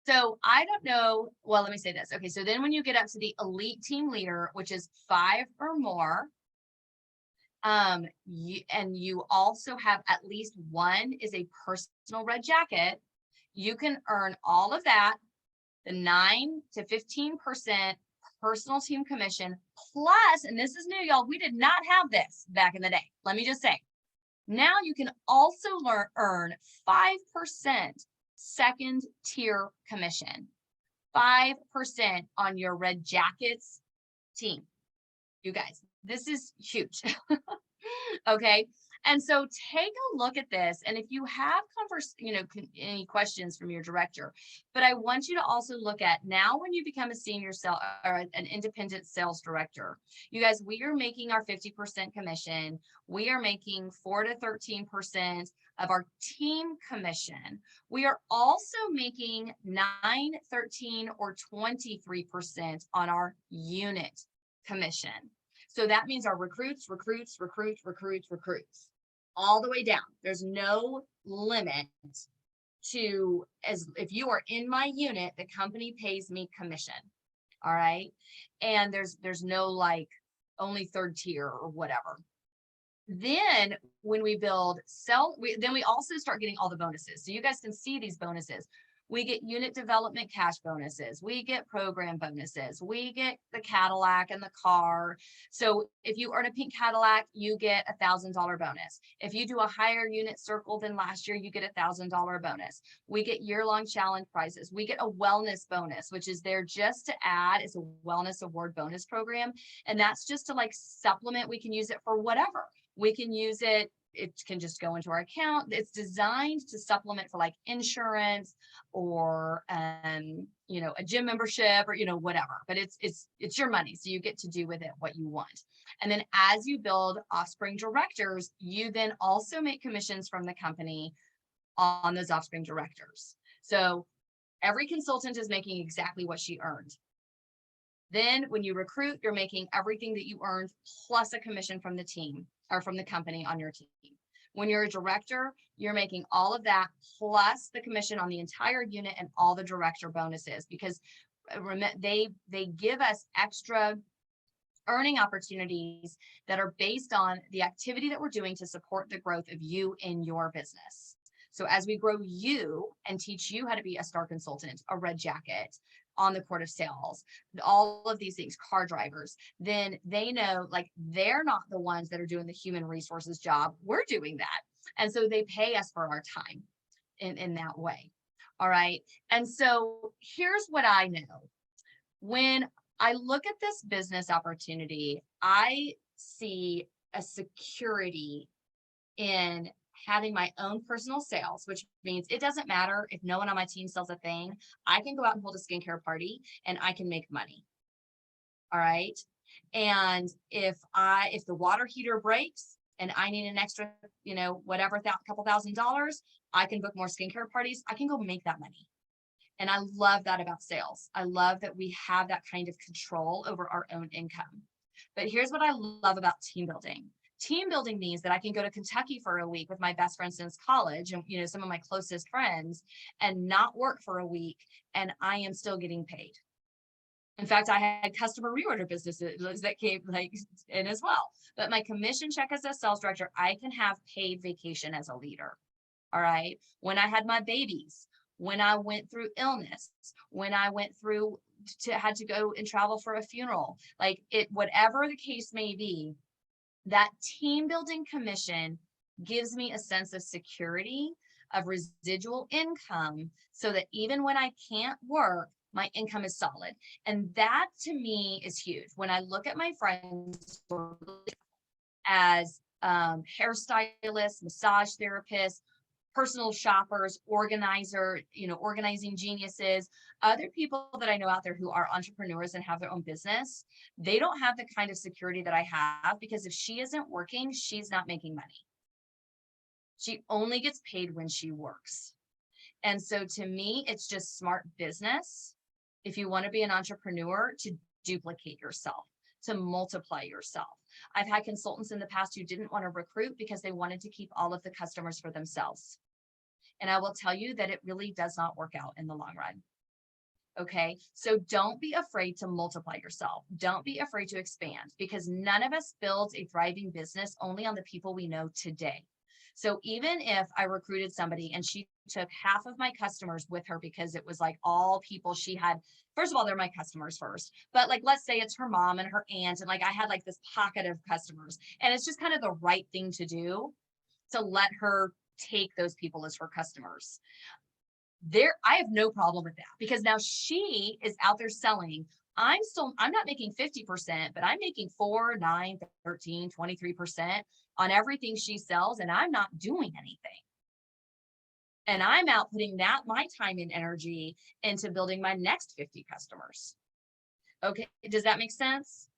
So I don't know, well, let me say this. Okay, so then when you get up to the elite team leader, which is 5 or more, and you also have at least one is a personal red jacket, you can earn all of that, the 9 to 15% personal team commission plus, and this is new, y'all, we did not have this back in the day. Let me just say, now you can also earn 5% second tier commission, 5% on your red jackets team. You guys, this is huge. Okay. And so take a look at this. And if you have any questions from your director, but I want you to also look at now when you become a senior sales or an independent sales director, you guys, we are making our 50% commission. We are making 4 to 13% of our team commission. We are also making 9, 13, or 23% on our unit commission. So that means our recruits, all the way down. There's no limit to, as if you are in my unit, the company pays me commission. All right. And there's no like only third tier or whatever. Then when we build then we also start getting all the bonuses. So you guys can see these bonuses. We get unit development cash bonuses. We get program bonuses. We get the Cadillac and the car. So if you earn a pink Cadillac, you get $1,000 bonus. If you do a higher unit circle than last year, you get $1,000 bonus. We get year-long challenge prizes. We get a wellness bonus, which is there just to add. It's a wellness award bonus program. And that's just to like supplement. We can use it for whatever. We can use it. It can just go into our account. It's designed to supplement for like insurance or, a gym membership or, whatever, but it's your money. So you get to do with it what you want. And then as you build offspring directors, you then also make commissions from the company on those offspring directors. So every consultant is making exactly what she earned. Then when you recruit, you're making everything that you earned plus a commission from the team or from the company on your team. When you're a director, you're making all of that plus the commission on the entire unit and all the director bonuses, because they give us extra earning opportunities that are based on the activity that we're doing to support the growth of you in your business. So as we grow you and teach you how to be a star consultant, a red jacket, on the court of sales, all of these things, car drivers, then they know like they're not the ones that are doing the human resources job. We're doing that. And so they pay us for our time in that way. All right. And so here's what I know. When I look at this business opportunity, I see a security in having my own personal sales, which means it doesn't matter if no one on my team sells a thing. I can go out and hold a skincare party and I can make money. All right. And if the water heater breaks and I need an extra, whatever, couple $1,000, I can book more skincare parties. I can go make that money. And I love that about sales. I love that we have that kind of control over our own income. But here's what I love about team building. Team building means that I can go to Kentucky for a week with my best friend since college and, some of my closest friends and not work for a week. And I am still getting paid. In fact, I had customer reorder businesses that came in as well. But my commission check as a sales director, I can have paid vacation as a leader. All right. When I had my babies, when I went through illness, when I went through had to go and travel for a funeral, whatever the case may be, that team building commission gives me a sense of security of residual income so that even when I can't work, my income is solid. And that to me is huge. When I look at my friends as hairstylists, massage therapists, personal shoppers, organizing geniuses, other people that I know out there who are entrepreneurs and have their own business, they don't have the kind of security that I have, because if she isn't working, she's not making money. She only gets paid when she works. And so to me, it's just smart business. If you want to be an entrepreneur, to duplicate yourself, to multiply yourself. I've had consultants in the past who didn't want to recruit because they wanted to keep all of the customers for themselves. And I will tell you that it really does not work out in the long run. Okay, so don't be afraid to multiply yourself. Don't be afraid to expand, because none of us builds a thriving business only on the people we know today. So even if I recruited somebody and she took half of my customers with her because it was like all people she had, first of all, they're my customers first, but like, let's say it's her mom and her aunt, and like I had like this pocket of customers, and it's just kind of the right thing to do to let her take those people as her customers. I have no problem with that, because now she is out there selling. I'm not making 50%, but I'm making 4, 9, 13, 23% on everything she sells, and I'm not doing anything. And I'm out putting my time and energy into building my next 50 customers. Okay, does that make sense?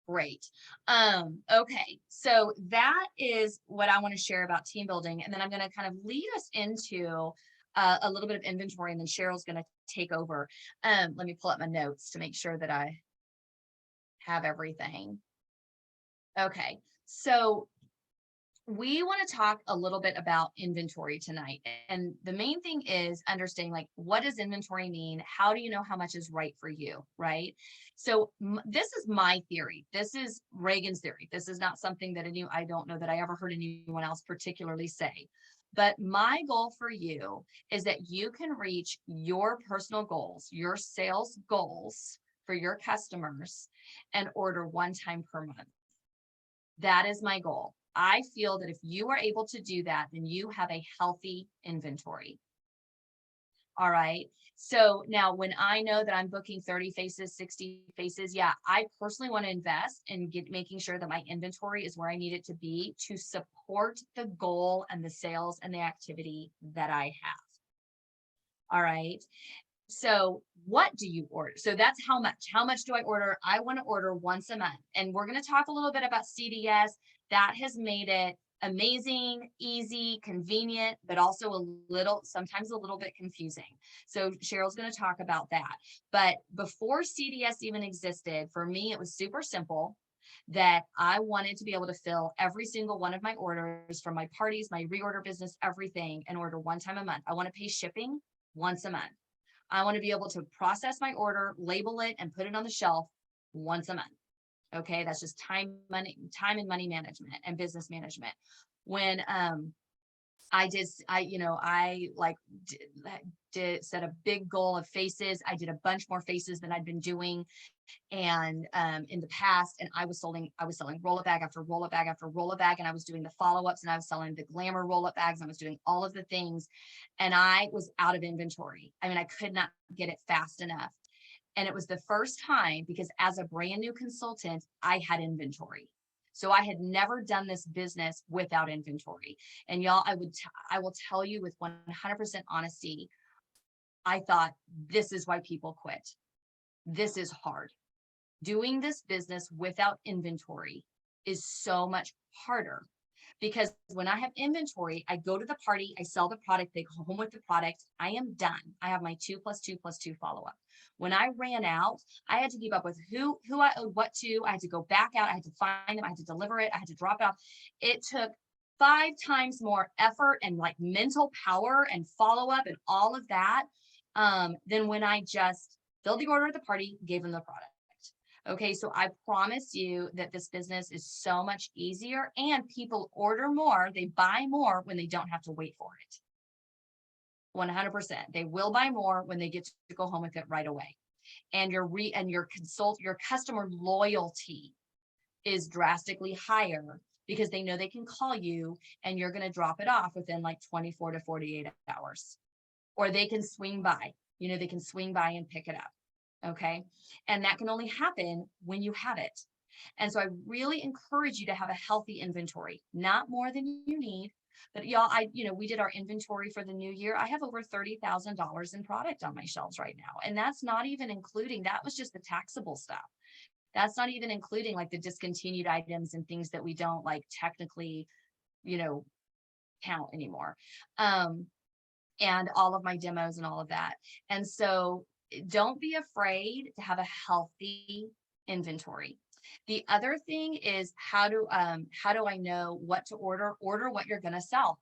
Great. Okay, so that is what I want to share about team building, and then I'm going to kind of lead us into a little bit of inventory, and then Cheryl's going to take over. Let me pull up my notes to make sure that I have everything. Okay, so we want to talk a little bit about inventory tonight. And the main thing is understanding, like, what does inventory mean? How do you know how much is right for you, right? So this is my theory. This is Reagan's theory. This is not something that I don't know that I ever heard anyone else particularly say. But my goal for you is that you can reach your personal goals, your sales goals for your customers, and order one time per month. That is my goal. I feel that if you are able to do that, then you have a healthy inventory. All right. So now when I know that I'm booking 30 faces, 60 faces, yeah, I personally want to invest in making sure that my inventory is where I need it to be to support the goal and the sales and the activity that I have. All right. So what do you order? So that's how much do I order? I want to order once a month. And we're going to talk a little bit about CDS. That has made it amazing, easy, convenient, but also sometimes a little bit confusing. So Cheryl's going to talk about that. But before CDS even existed, for me, it was super simple that I wanted to be able to fill every single one of my orders from my parties, my reorder business, everything, and order one time a month. I want to pay shipping once a month. I want to be able to process my order, label it, and put it on the shelf once a month. Okay, that's just time and money management and business management. When set a big goal of faces. I did a bunch more faces than I'd been doing, and in the past, and I was selling roll-up bag after roll-up bag after roll-up bag, and I was doing the follow-ups, and I was selling the glamour roll-up bags, and I was doing all of the things, and I was out of inventory. I mean, I could not get it fast enough. And it was the first time, because as a brand new consultant, I had inventory. So I had never done this business without inventory. And y'all, I will tell you with 100% honesty, I thought, this is why people quit. This is hard. Doing this business without inventory is so much harder, because when I have inventory, I go to the party, I sell the product, they go home with the product, I am done. I have my 2+2+2 follow-up. When I ran out, I had to keep up with who I owed what to. I had to go back out. I had to find them. I had to deliver it. I had to drop it off. It took 5 times more effort and like mental power and follow-up and all of that than when I just filled the order at the party, gave them the product. Okay, so I promise you that this business is so much easier, and people order more, they buy more when they don't have to wait for it. 100%. They will buy more when they get to go home with it right away. And your customer loyalty is drastically higher because they know they can call you and you're going to drop it off within like 24 to 48 hours. Or they can swing by, they can swing by and pick it up. Okay. And that can only happen when you have it. And so I really encourage you to have a healthy inventory, not more than you need. But y'all, we did our inventory for the new year. I have over $30,000 in product on my shelves right now. And that's not even including, that was just the taxable stuff. That's not even including like the discontinued items and things that we don't like technically, count anymore. And all of my demos and all of that. And so don't be afraid to have a healthy inventory. The other thing is how do I know what to order? Order what you're going to sell.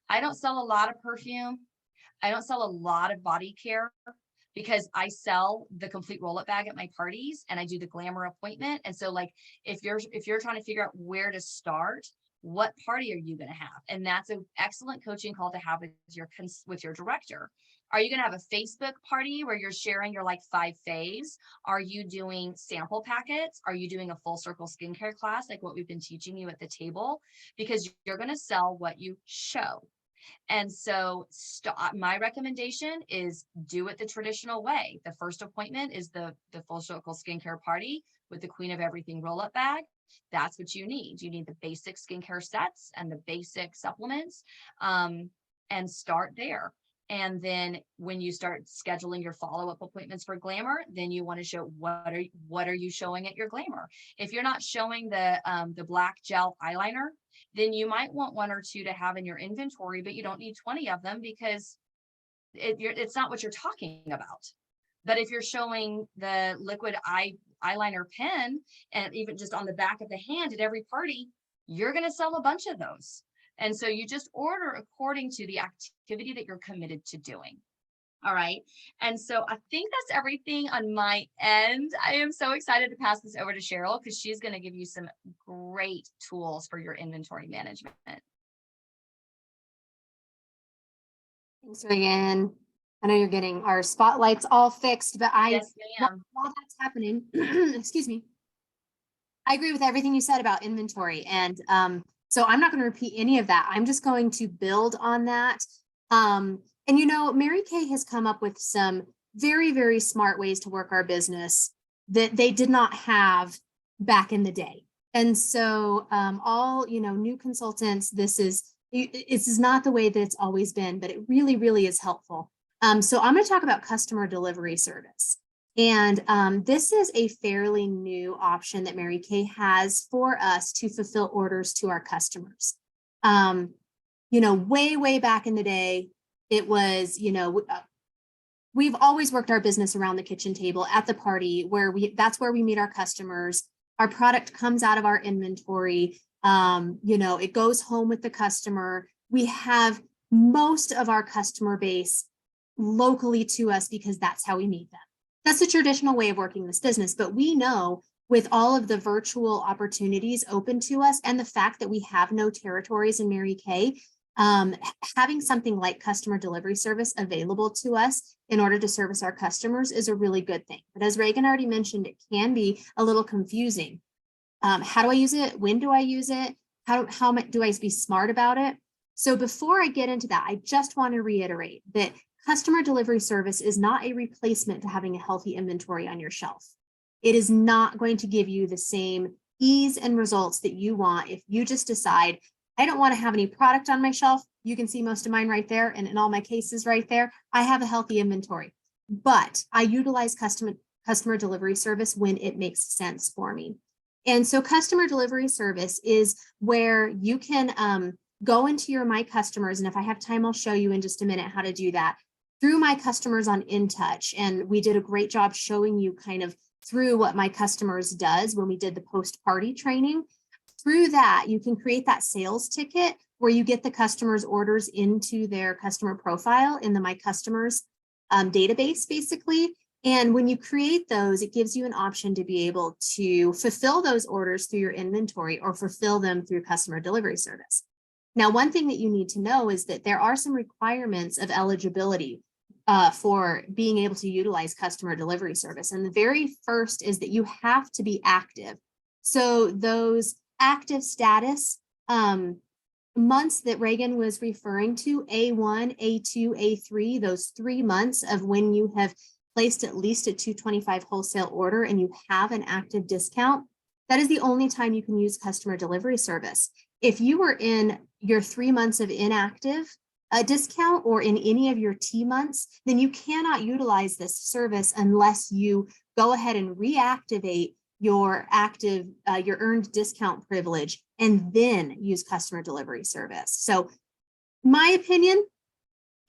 I don't sell a lot of perfume. I don't sell a lot of body care because I sell the complete roll-up bag at my parties and I do the glamour appointment. And so like, if you're trying to figure out where to start, what party are you going to have? And that's an excellent coaching call to have with your director. Are you going to have a Facebook party where you're sharing your like 5 faves? Are you doing sample packets? Are you doing a full circle skincare class like what we've been teaching you at the table? Because you're going to sell what you show. And so my recommendation is do it the traditional way. The first appointment is the full circle skincare party with the queen of everything roll-up bag. That's what you need. You need the basic skincare sets and the basic supplements, and start there. And then when you start scheduling your follow-up appointments for glamour, then you want to show what are you showing at your glamour. If you're not showing the black gel eyeliner, then you might want 1 or 2 to have in your inventory, but you don't need 20 of them because it's not what you're talking about. But if you're showing the liquid eyeliner pen and even just on the back of the hand at every party, you're going to sell a bunch of those. And so you just order according to the activity that you're committed to doing. All right. And so I think that's everything on my end. I am so excited to pass this over to Cheryl because she's going to give you some great tools for your inventory management. Thanks, Reagan. I know you're getting our spotlights all fixed, but Yes, ma'am. while that's happening, excuse me, I agree with everything you said about inventory. And so I'm not going to repeat any of that. I'm just going to build on that. And Mary Kay has come up with some very, very smart ways to work our business that they did not have back in the day. And so all, new consultants, this is not the way that it's always been, but it really, really is helpful. So I'm going to talk about customer delivery service. And this is a fairly new option that Mary Kay has for us to fulfill orders to our customers. Way, way back in the day, it was, we've always worked our business around the kitchen table at the party that's where we meet our customers. Our product comes out of our inventory. It goes home with the customer. We have most of our customer base locally to us because that's how we meet them. That's the traditional way of working this business. But we know with all of the virtual opportunities open to us and the fact that we have no territories in Mary Kay, having something like customer delivery service available to us in order to service our customers is a really good thing. But as Reagan already mentioned, it can be a little confusing. How do I use it? When do I use it? How do I be smart about it? So before I get into that, I just want to reiterate that customer delivery service is not a replacement to having a healthy inventory on your shelf. It is not going to give you the same ease and results that you want if you just decide, I don't want to have any product on my shelf. You can see most of mine right there. And in all my cases right there, I have a healthy inventory, but I utilize customer delivery service when it makes sense for me. And so customer delivery service is where you can go into your My Customers. And if I have time, I'll show you in just a minute how to do that through My Customers on InTouch. And we did a great job showing you kind of through what My Customers does when we did the post-party training. Through that, you can create that sales ticket where you get the customer's orders into their customer profile in the My Customers database, basically. And when you create those, it gives you an option to be able to fulfill those orders through your inventory or fulfill them through customer delivery service. Now, one thing that you need to know is that there are some requirements of eligibility for being able to utilize customer delivery service. And the very first is that you have to be active. So those active status, months that Reagan was referring to, A1, A2, A3, those 3 months of when you have placed at least a 225 wholesale order and you have an active discount, that is the only time you can use customer delivery service. If you were in your 3 months of inactive discount or in any of your T months, then you cannot utilize this service unless you go ahead and reactivate your active, your earned discount privilege and then use customer delivery service. So my opinion,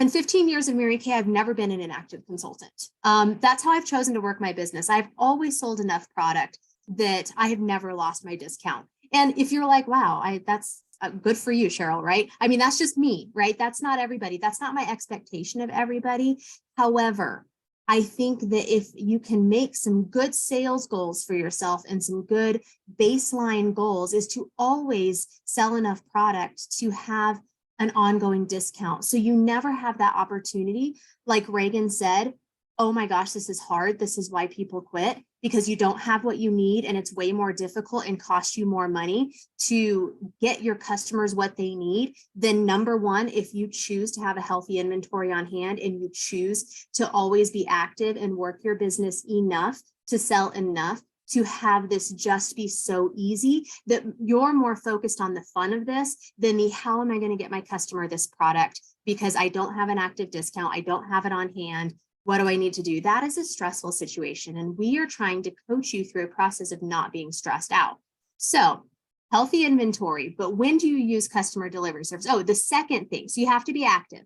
in 15 years of Mary Kay, I've never been an inactive consultant. That's how I've chosen to work my business. I've always sold enough product that I have never lost my discount. And if you're like, wow, that's good for you, Cheryl, right? I mean, that's just me, right? That's not everybody. That's not my expectation of everybody. However, I think that if you can make some good sales goals for yourself and some good baseline goals, is to always sell enough product to have an ongoing discount. So you never have that opportunity. Like Reagan said, oh my gosh, this is hard. This is why people quit, because you don't have what you need and it's way more difficult and costs you more money to get your customers what they need. Then number one, if you choose to have a healthy inventory on hand and you choose to always be active and work your business enough to sell enough to have this just be so easy, that you're more focused on the fun of this than the how am I going to get my customer this product because I don't have an active discount, I don't have it on hand. What do I need to do? That is a stressful situation. And we are trying to coach you through a process of not being stressed out. So healthy inventory, but when do you use customer delivery service? Oh, the second thing, so you have to be active.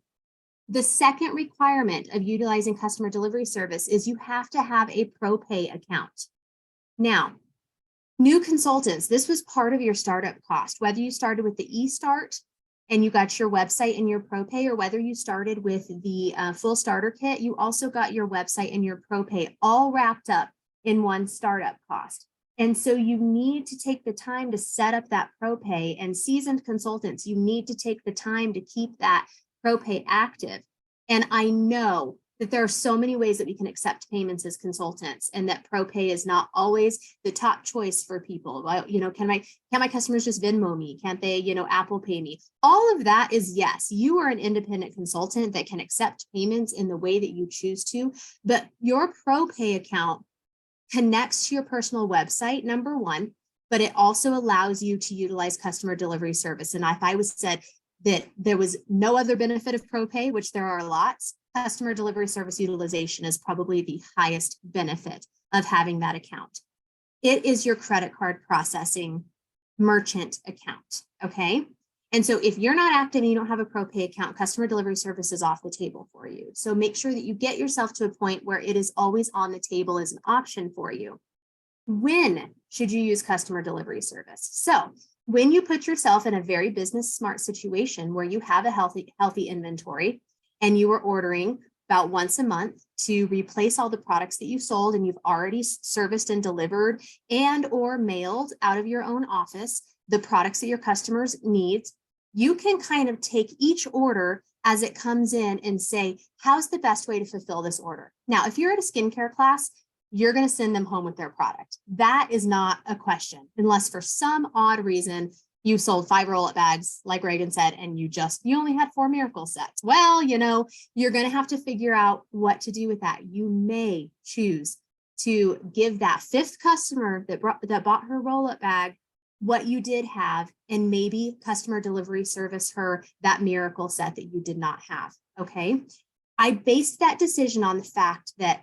The second requirement of utilizing customer delivery service is you have to have a ProPay account. Now, new consultants, this was part of your startup cost, whether you started with the eStart and you got your website and your ProPay, or whether you started with the full starter kit, you also got your website and your ProPay all wrapped up in one startup cost. And so you need to take the time to set up that ProPay, and seasoned consultants, you need to take the time to keep that ProPay active. And I know that there are so many ways that we can accept payments as consultants, and that ProPay is not always the top choice for people. Well, you know, can my customers just Venmo me? Can't they, you know, Apple Pay me? All of that is yes, you are an independent consultant that can accept payments in the way that you choose to, but your ProPay account connects to your personal website, number one, but it also allows you to utilize customer delivery service. And if I was said that there was no other benefit of ProPay, which there are lots, customer delivery service utilization is probably the highest benefit of having that account. It is your credit card processing merchant account, okay? And so if you're not active and you don't have a ProPay account, customer delivery service is off the table for you. So make sure that you get yourself to a point where it is always on the table as an option for you. When should you use customer delivery service? So when you put yourself in a very business smart situation where you have a healthy inventory, and you are ordering about once a month to replace all the products that you sold and you've already serviced and delivered and or mailed out of your own office the products that your customers need, you can kind of take each order as it comes in and say, how's the best way to fulfill this order? Now, if you're at a skincare class, you're going to send them home with their product. That is not a question, unless for some odd reason you sold 5 roll-up bags, like Reagan said, and you only had 4 miracle sets. Well, you know, you're going to have to figure out what to do with that. You may choose to give that 5th customer that bought her roll-up bag what you did have, and maybe customer delivery service her that miracle set that you did not have. Okay. I based that decision on the fact that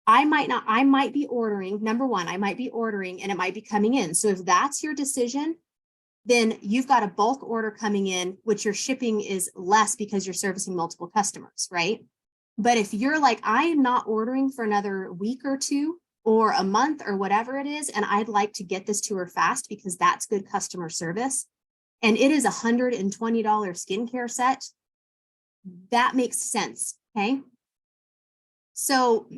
I might be ordering, number one, I might be ordering and it might be coming in. So if that's your decision, then you've got a bulk order coming in, which your shipping is less because you're servicing multiple customers, right? But if you're like, I am not ordering for another week or 2 or a month or whatever it is, and I'd like to get this to her fast because that's good customer service, and it is a $120 skincare set, that makes sense, okay? So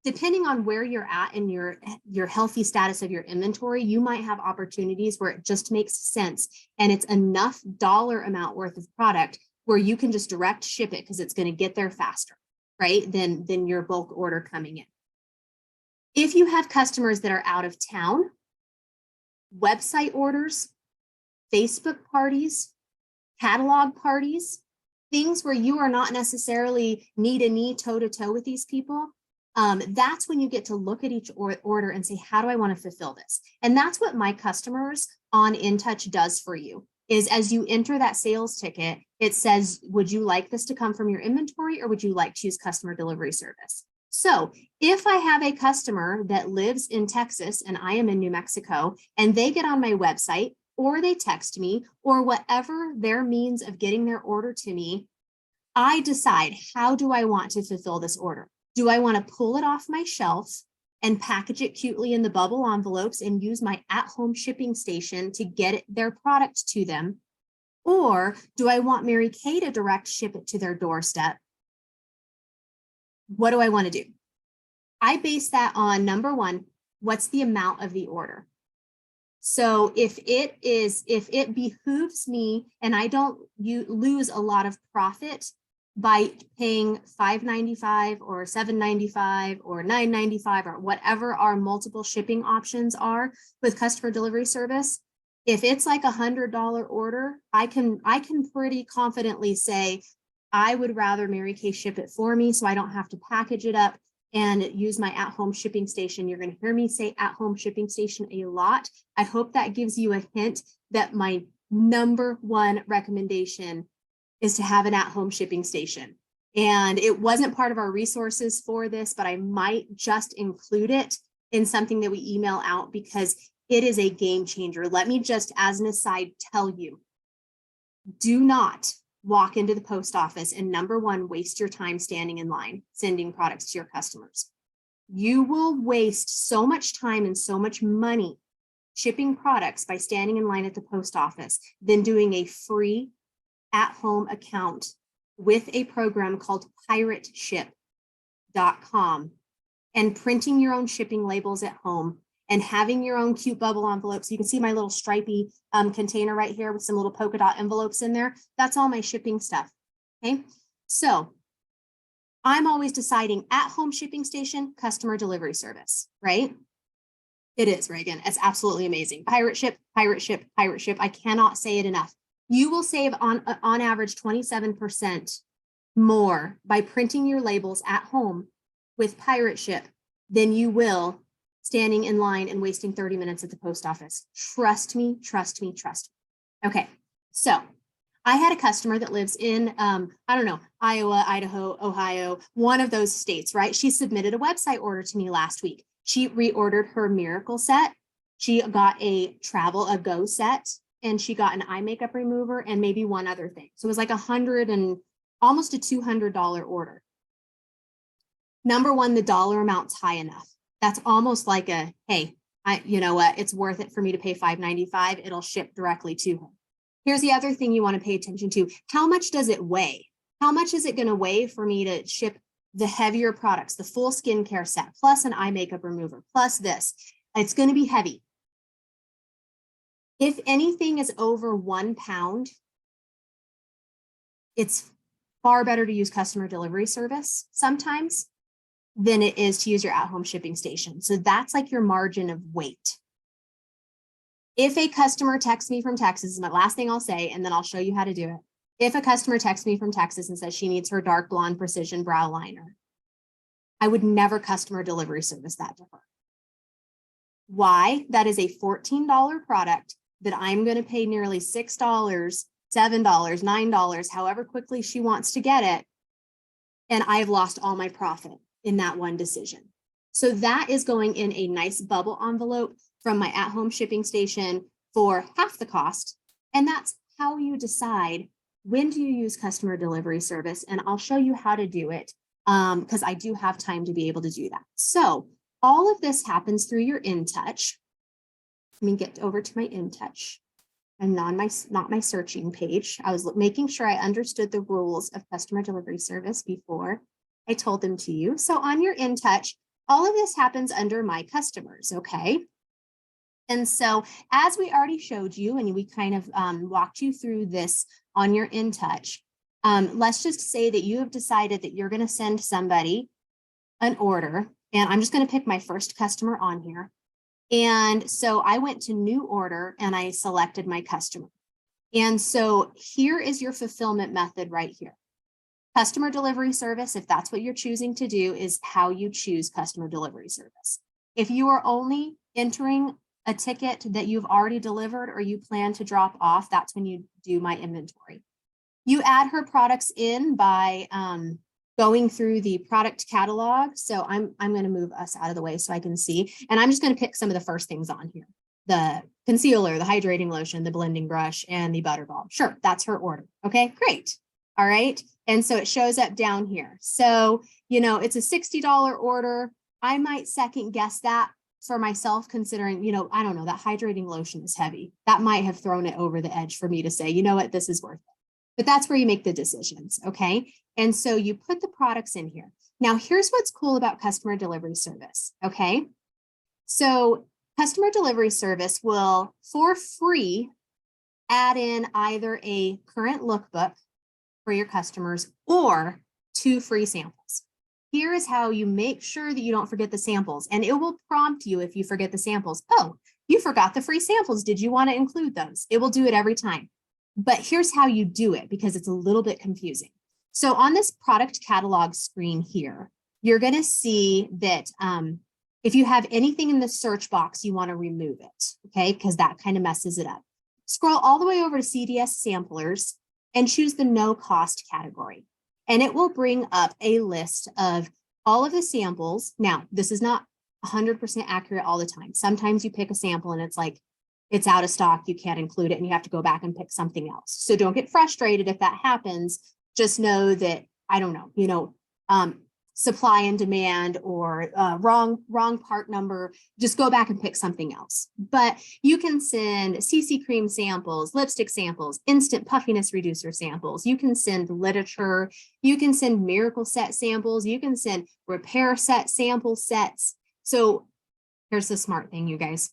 depending on where you're at in your healthy status of your inventory, you might have opportunities where it just makes sense and it's enough dollar amount worth of product where you can just direct ship it because it's going to get there faster, right? Than your bulk order coming in. If you have customers that are out of town, website orders, Facebook parties, catalog parties, things where you are not necessarily knee to knee, toe to toe with these people. That's when you get to look at each order and say, how do I want to fulfill this? And that's what My Customers on InTouch does for you, is as you enter that sales ticket, it says, would you like this to come from your inventory or would you like to use customer delivery service? So if I have a customer that lives in Texas and I am in New Mexico and they get on my website or they text me or whatever their means of getting their order to me, I decide, how do I want to fulfill this order? Do I want to pull it off my shelf and package it cutely in the bubble envelopes and use my at-home shipping station to get their product to them? Or do I want Mary Kay to direct ship it to their doorstep? What do I want to do? I base that on, number one, what's the amount of the order? So if it behooves me and I don't lose a lot of profit by paying $5.95 or $7.95 or $9.95 or whatever our multiple shipping options are with customer delivery service, if it's like $100 order, I can pretty confidently say, I would rather Mary Kay ship it for me so I don't have to package it up and use my at-home shipping station. You're going to hear me say at-home shipping station a lot. I hope that gives you a hint that my number one recommendation is to have an at-home shipping station. And it wasn't part of our resources for this, but I might just include it in something that we email out because it is a game changer. Let me just, as an aside, tell you, do not walk into the post office and, number one, waste your time standing in line, sending products to your customers. You will waste so much time and so much money shipping products by standing in line at the post office than doing a free at-home account with a program called pirateship.com and printing your own shipping labels at home and having your own cute bubble envelopes. You can see my little stripy container right here with some little polka dot envelopes in there. That's all my shipping stuff, okay? So I'm always deciding at-home shipping station, customer delivery service, right? It is, Reagan. It's absolutely amazing. Pirate ship, pirate ship, pirate ship. I cannot say it enough. You will save on average 27% more by printing your labels at home with Pirate Ship than you will standing in line and wasting 30 minutes at the post office. Trust me, trust me, trust me. Okay, so I had a customer that lives in, I don't know, Iowa, Idaho, Ohio, one of those states, right? She submitted a website order to me last week. She reordered her Miracle set. She got a Go set, and she got an eye makeup remover and maybe one other thing. So it was like almost a $200 order. Number one, the dollar amount's high enough. That's almost like a, hey, you know what? It's worth it for me to pay $5.95. It'll ship directly to her. Here's the other thing you want to pay attention to. How much does it weigh? How much is it going to weigh for me to ship the heavier products, the full skincare set, plus an eye makeup remover, plus this? It's going to be heavy. If anything is over 1 pound, it's far better to use customer delivery service sometimes than it is to use your at-home shipping station. So that's like your margin of weight. If a customer texts me from Texas, is my last thing I'll say, and then I'll show you how to do it. If a customer texts me from Texas and says she needs her dark blonde precision brow liner, I would never customer delivery service that to her. Why? That is a $14 product that I'm going to pay nearly $6, $7, $9, however quickly she wants to get it. And I've lost all my profit in that one decision. So that is going in a nice bubble envelope from my at-home shipping station for half the cost. And that's how you decide when do you use customer delivery service. And I'll show you how to do it because I do have time to be able to do that. So all of this happens through your InTouch. Let me get over to my InTouch and not my searching page. I was making sure I understood the rules of customer delivery service before I told them to you. So on your InTouch, all of this happens under My Customers, okay? And so as we already showed you, and we kind of walked you through this on your InTouch, let's just say that you have decided that you're going to send somebody an order, and I'm just going to pick my first customer on here. And so I went to new order and I selected my customer. And so here is your fulfillment method right here. Customer delivery service, if that's what you're choosing to do, is how you choose customer delivery service. If you are only entering a ticket that you've already delivered or you plan to drop off, that's when you do my inventory. You add her products in by going through the product catalog. So I'm going to move us out of the way so I can see. And I'm just going to pick some of the first things on here. The concealer, the hydrating lotion, the blending brush, and the butter balm. Sure, that's her order. Okay, great. All right. And so it shows up down here. So, you know, it's a $60 order. I might second guess that for myself, considering, you know, I don't know, that hydrating lotion is heavy. That might have thrown it over the edge for me to say, you know what, this is worth it. But that's where you make the decisions. Okay. And so you put the products in here. Now, here's what's cool about customer delivery service. Okay. So customer delivery service will, for free, add in either a current lookbook for your customers or 2 free samples. Here is how you make sure that you don't forget the samples, and it will prompt you if you forget the samples. Oh, you forgot the free samples. Did you want to include those? It will do it every time. But here's how you do it because it's a little bit confusing. So on this product catalog screen here, you're going to see that if you have anything in the search box, you want to remove it, okay? Because that kind of messes it up. Scroll all the way over to CDS samplers and choose the no cost category. And it will bring up a list of all of the samples. Now, this is not 100% accurate all the time. Sometimes you pick a sample and it's like, it's out of stock, you can't include it, and you have to go back and pick something else. So don't get frustrated if that happens. Just know that, I don't know, you know, supply and demand or wrong part number, just go back and pick something else. But you can send CC cream samples, lipstick samples, instant puffiness reducer samples. You can send literature. You can send miracle set samples. You can send repair set sample sets. So here's the smart thing, you guys.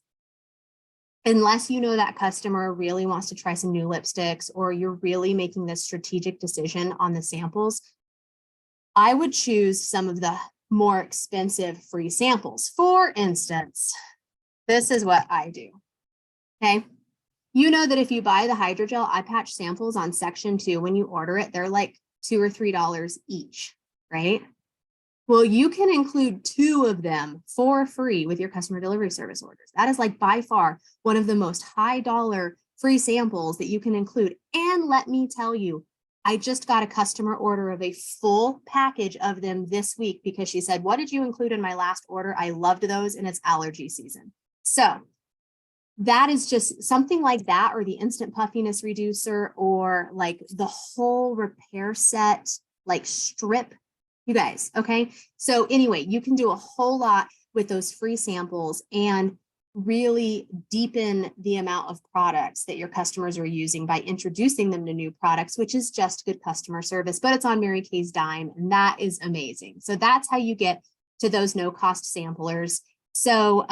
Unless you know that customer really wants to try some new lipsticks or you're really making this strategic decision on the samples, I would choose some of the more expensive free samples. For instance, this is what I do. Okay. You know that if you buy the hydrogel eye patch samples on section 2, when you order it, they're like $2 or $3 each, right? Well, you can include 2 of them for free with your customer delivery service orders. That is like by far one of the most high dollar free samples that you can include. And let me tell you, I just got a customer order of a full package of them this week because she said, what did you include in my last order? I loved those and it's allergy season. So that is just something like that, or the instant puffiness reducer, or like the whole repair set, like strip, you guys. Okay. So anyway, you can do a whole lot with those free samples and really deepen the amount of products that your customers are using by introducing them to new products, which is just good customer service, but it's on Mary Kay's dime, and that is amazing. So that's how you get to those no cost samplers. So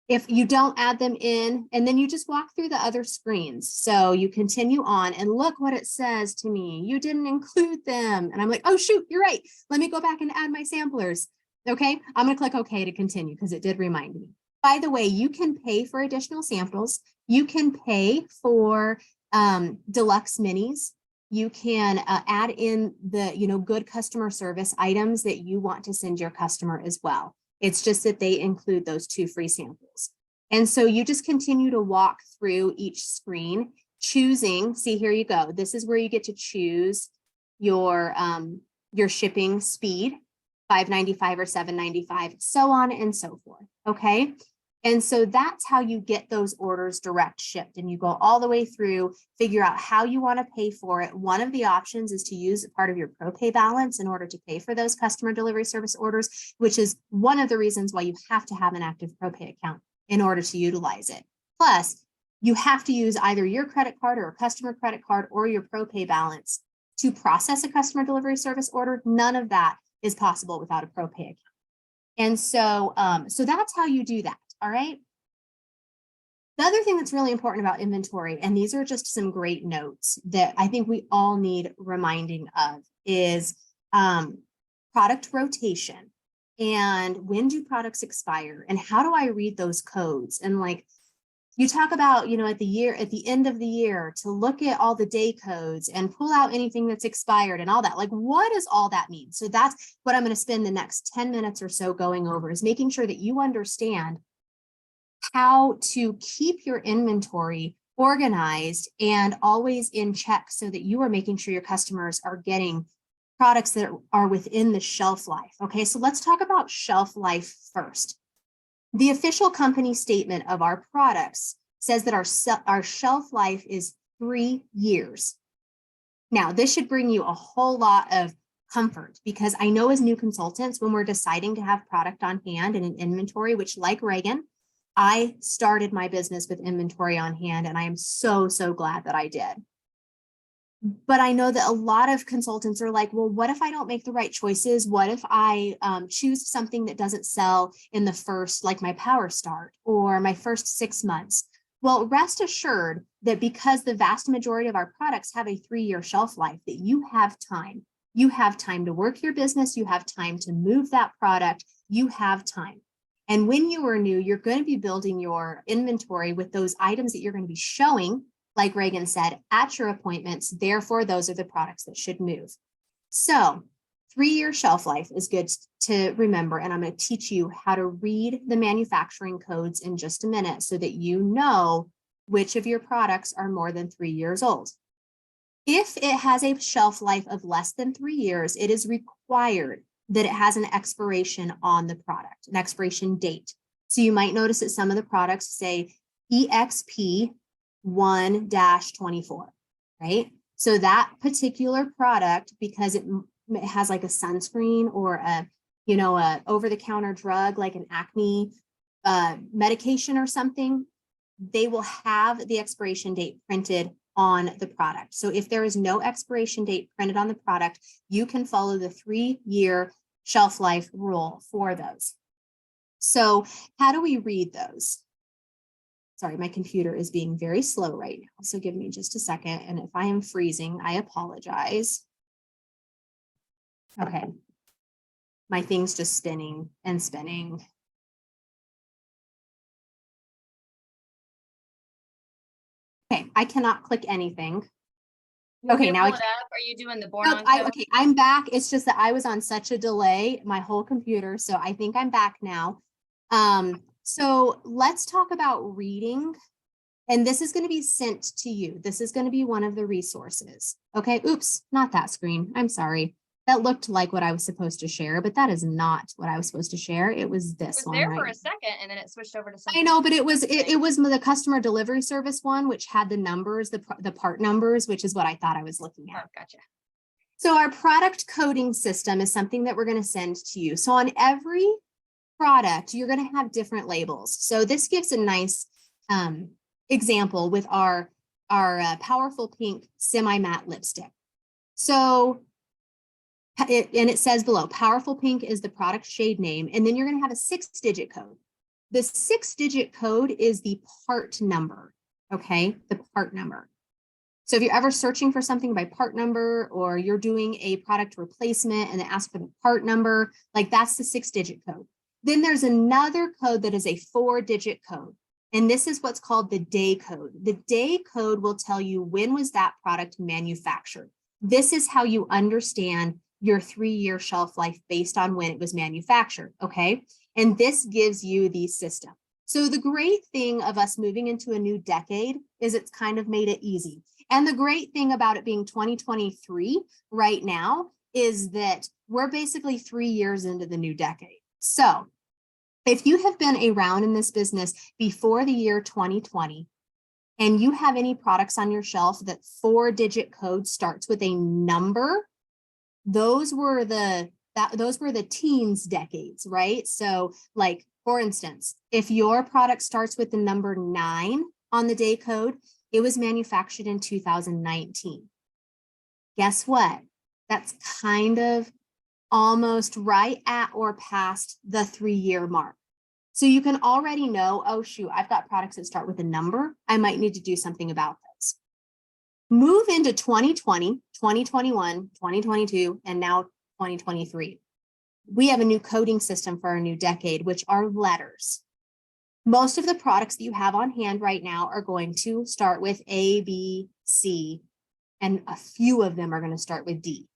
if you don't add them in, and then you just walk through the other screens. So you continue on and look what it says to me. You didn't include them. And I'm like, oh shoot, you're right. Let me go back and add my samplers. Okay, I'm gonna click okay to continue because it did remind me. By the way, you can pay for additional samples. You can pay for deluxe minis. You can add in the, you know, good customer service items that you want to send your customer as well. It's just that they include those 2 free samples. And so you just continue to walk through each screen, choosing, see, here you go. This is where you get to choose your shipping speed, $5.95 or $7.95, so on and so forth. Okay. And so that's how you get those orders direct shipped, and you go all the way through, figure out how you want to pay for it. One of the options is to use part of your ProPay balance in order to pay for those customer delivery service orders, which is one of the reasons why you have to have an active ProPay account in order to utilize it. Plus, you have to use either your credit card or a customer credit card or your ProPay balance to process a customer delivery service order. None of that is possible without a ProPay account. And so, so that's how you do that. All right. The other thing that's really important about inventory, and these are just some great notes that I think we all need reminding of, is product rotation. And when do products expire? And how do I read those codes? And like, you talk about, at the end of the year, to look at all the day codes and pull out anything that's expired and all that. Like, what does all that mean? So that's what I'm going to spend the next 10 minutes or so going over, is making sure that you understand how to keep your inventory organized and always in check, so that you are making sure your customers are getting products that are within the shelf life. Okay, so let's talk about shelf life first. The official company statement of our products says that our shelf life is 3 years. Now, this should bring you a whole lot of comfort, because I know as new consultants, when we're deciding to have product on hand and an inventory, which, like Reagan, I started my business with inventory on hand, and I am so, so glad that I did. But I know that a lot of consultants are like, well, what if I don't make the right choices? What if I choose something that doesn't sell in the first, like my Power Start or my first 6 months? Well, rest assured that because the vast majority of our products have a 3-year shelf life, that you have time. You have time to work your business. You have time to move that product. You have time. And when you are new, you're going to be building your inventory with those items that you're going to be showing, like Reagan said, at your appointments. Therefore, those are the products that should move. So 3-year shelf life is good to remember. And I'm going to teach you how to read the manufacturing codes in just a minute, so that you know which of your products are more than 3 years old. If it has a shelf life of less than 3 years, it is required that it has an expiration on the product, an expiration date. So you might notice that some of the products say EXP 1-24, right? So that particular product, because it has like a sunscreen or a over-the-counter drug, like an acne medication or something, they will have the expiration date printed on the product. So if there is no expiration date printed on the product, you can follow the 3-year shelf life rule for those. So how do we read those? Sorry, my computer is being very slow right now, so give me just a second. And if I am freezing, I apologize. Okay. My thing's just spinning and spinning. Okay, I cannot click anything. Okay, now Pull it up. Are you doing the board on code? okay, I'm back. It's just that I was on such a delay, my whole computer. So I think I'm back now. So let's talk about reading. And this is going to be sent to you. This is going to be one of the resources. Okay, oops, not that screen. I'm sorry. That looked like what I was supposed to share, but that is not what I was supposed to share. It was this It was one. there right? for a second and then it switched over to something. I know, but it was the customer delivery service one, which had the numbers, the part numbers, which is what I thought I was looking at. Oh, gotcha. So our product coding system is something that we're going to send to you. So on every product, you're going to have different labels. So this gives a nice example with our Powerful Pink semi-matte lipstick. So it says below, Powerful Pink is the product shade name, and then you're going to have a 6-digit code. The 6-digit code is the part number, okay? The part number. So if you're ever searching for something by part number, or you're doing a product replacement and they ask for the part number, like that's the 6-digit code. Then there's another code that is a 4-digit code. And this is what's called the day code. The day code will tell you when was that product manufactured. This is how you understand your 3-year shelf life based on when it was manufactured, okay? And this gives you the system. So the great thing of us moving into a new decade is it's kind of made it easy. And the great thing about it being 2023 right now is that we're basically 3 years into the new decade. So if you have been around in this business before the year 2020, and you have any products on your shelf that 4-digit code starts with a number, those were the teens decades, right? So like, for instance, if your product starts with the number 9 on the day code, it was manufactured in 2019. Guess what? That's kind of almost right at or past the 3-year mark. So you can already know, oh shoot, I've got products that start with a number. I might need to do something about this. Move into 2020, 2021, 2022, and now 2023. we have a new coding system for our new decade, which are letters. Most of the products that you have on hand right now are going to start with A, B, C, and a few of them are going to start with D.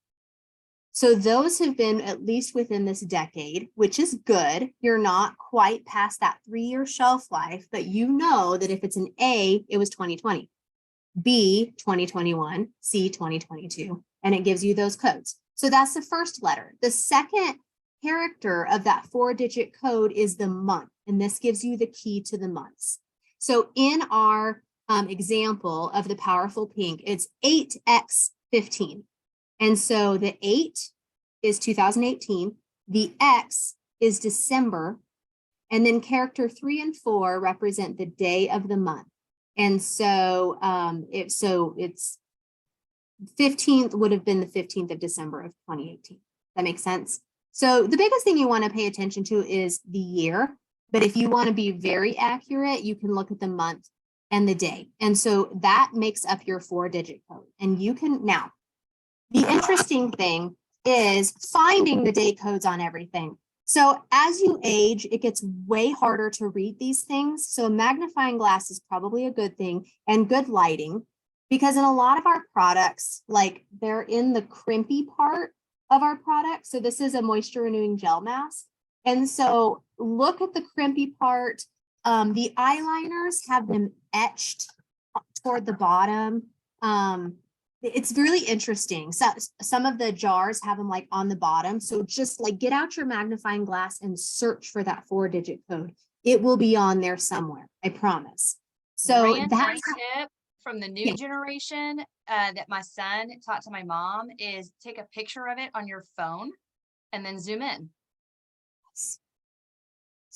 So those have been at least within this decade, which is good. You're not quite past that 3-year shelf life, but you know that if it's an A, it was 2020, B, 2021, C, 2022, and it gives you those codes. So that's the first letter. The second character of that 4-digit code is the month, and this gives you the key to the months. So in our example of the powerful pink, it's 8x15. And so the 8 is 2018, the X is December, and then character 3 and 4 represent the day of the month. And so it's 15th would have been the 15th of December of 2018. That makes sense. So the biggest thing you want to pay attention to is the year. But if you want to be very accurate, you can look at the month and the day. And so that makes up your 4-digit code. And you can now, the interesting thing is finding the day codes on everything. So as you age, it gets way harder to read these things. So a magnifying glass is probably a good thing, and good lighting, because in a lot of our products, like they're in the crimpy part of our product. So this is a moisture renewing gel mask. And so look at the crimpy part. The eyeliners have them etched toward the bottom. It's really interesting. So some of the jars have them like on the bottom. So just like get out your magnifying glass and search for that 4-digit code. It will be on there somewhere, I promise. So Random that's tip from the new Yeah. generation that my son taught to my mom is take a picture of it on your phone and then zoom in.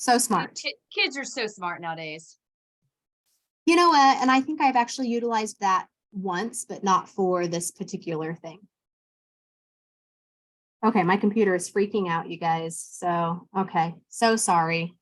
so smart. Kids are so smart nowadays. You know what? And I think I've actually utilized that once, but not for this particular thing. Okay, my computer is freaking out, you guys. So, okay, so sorry.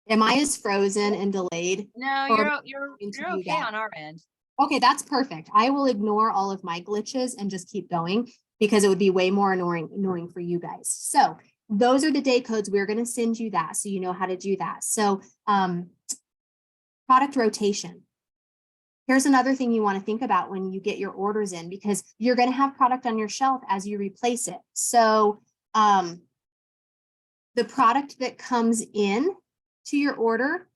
Am I as frozen and delayed? No, Or you're into you okay guys. on our end. Okay, that's perfect. I will ignore all of my glitches and just keep going because it would be way more annoying for you guys. So those are the day codes. We're going to send you that so you know how to do that. So product rotation. Here's another thing you want to think about when you get your orders in, because you're going to have product on your shelf as you replace it. So the product that comes in to your order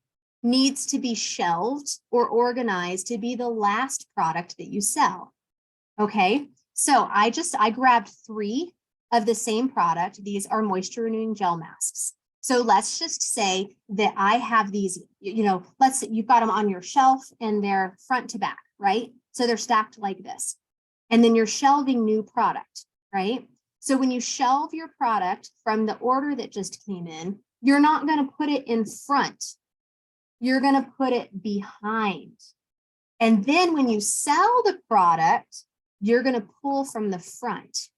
needs to be shelved or organized to be the last product that you sell. Okay, so I grabbed 3 of the same product. These are moisture renewing gel masks. So let's just say that I have these, let's say you've got them on your shelf and they're front to back, right? So they're stacked like this. And then you're shelving new product, right? So when you shelve your product from the order that just came in, you're not going to put it in front. You're going to put it behind. And then when you sell the product, you're going to pull from the front.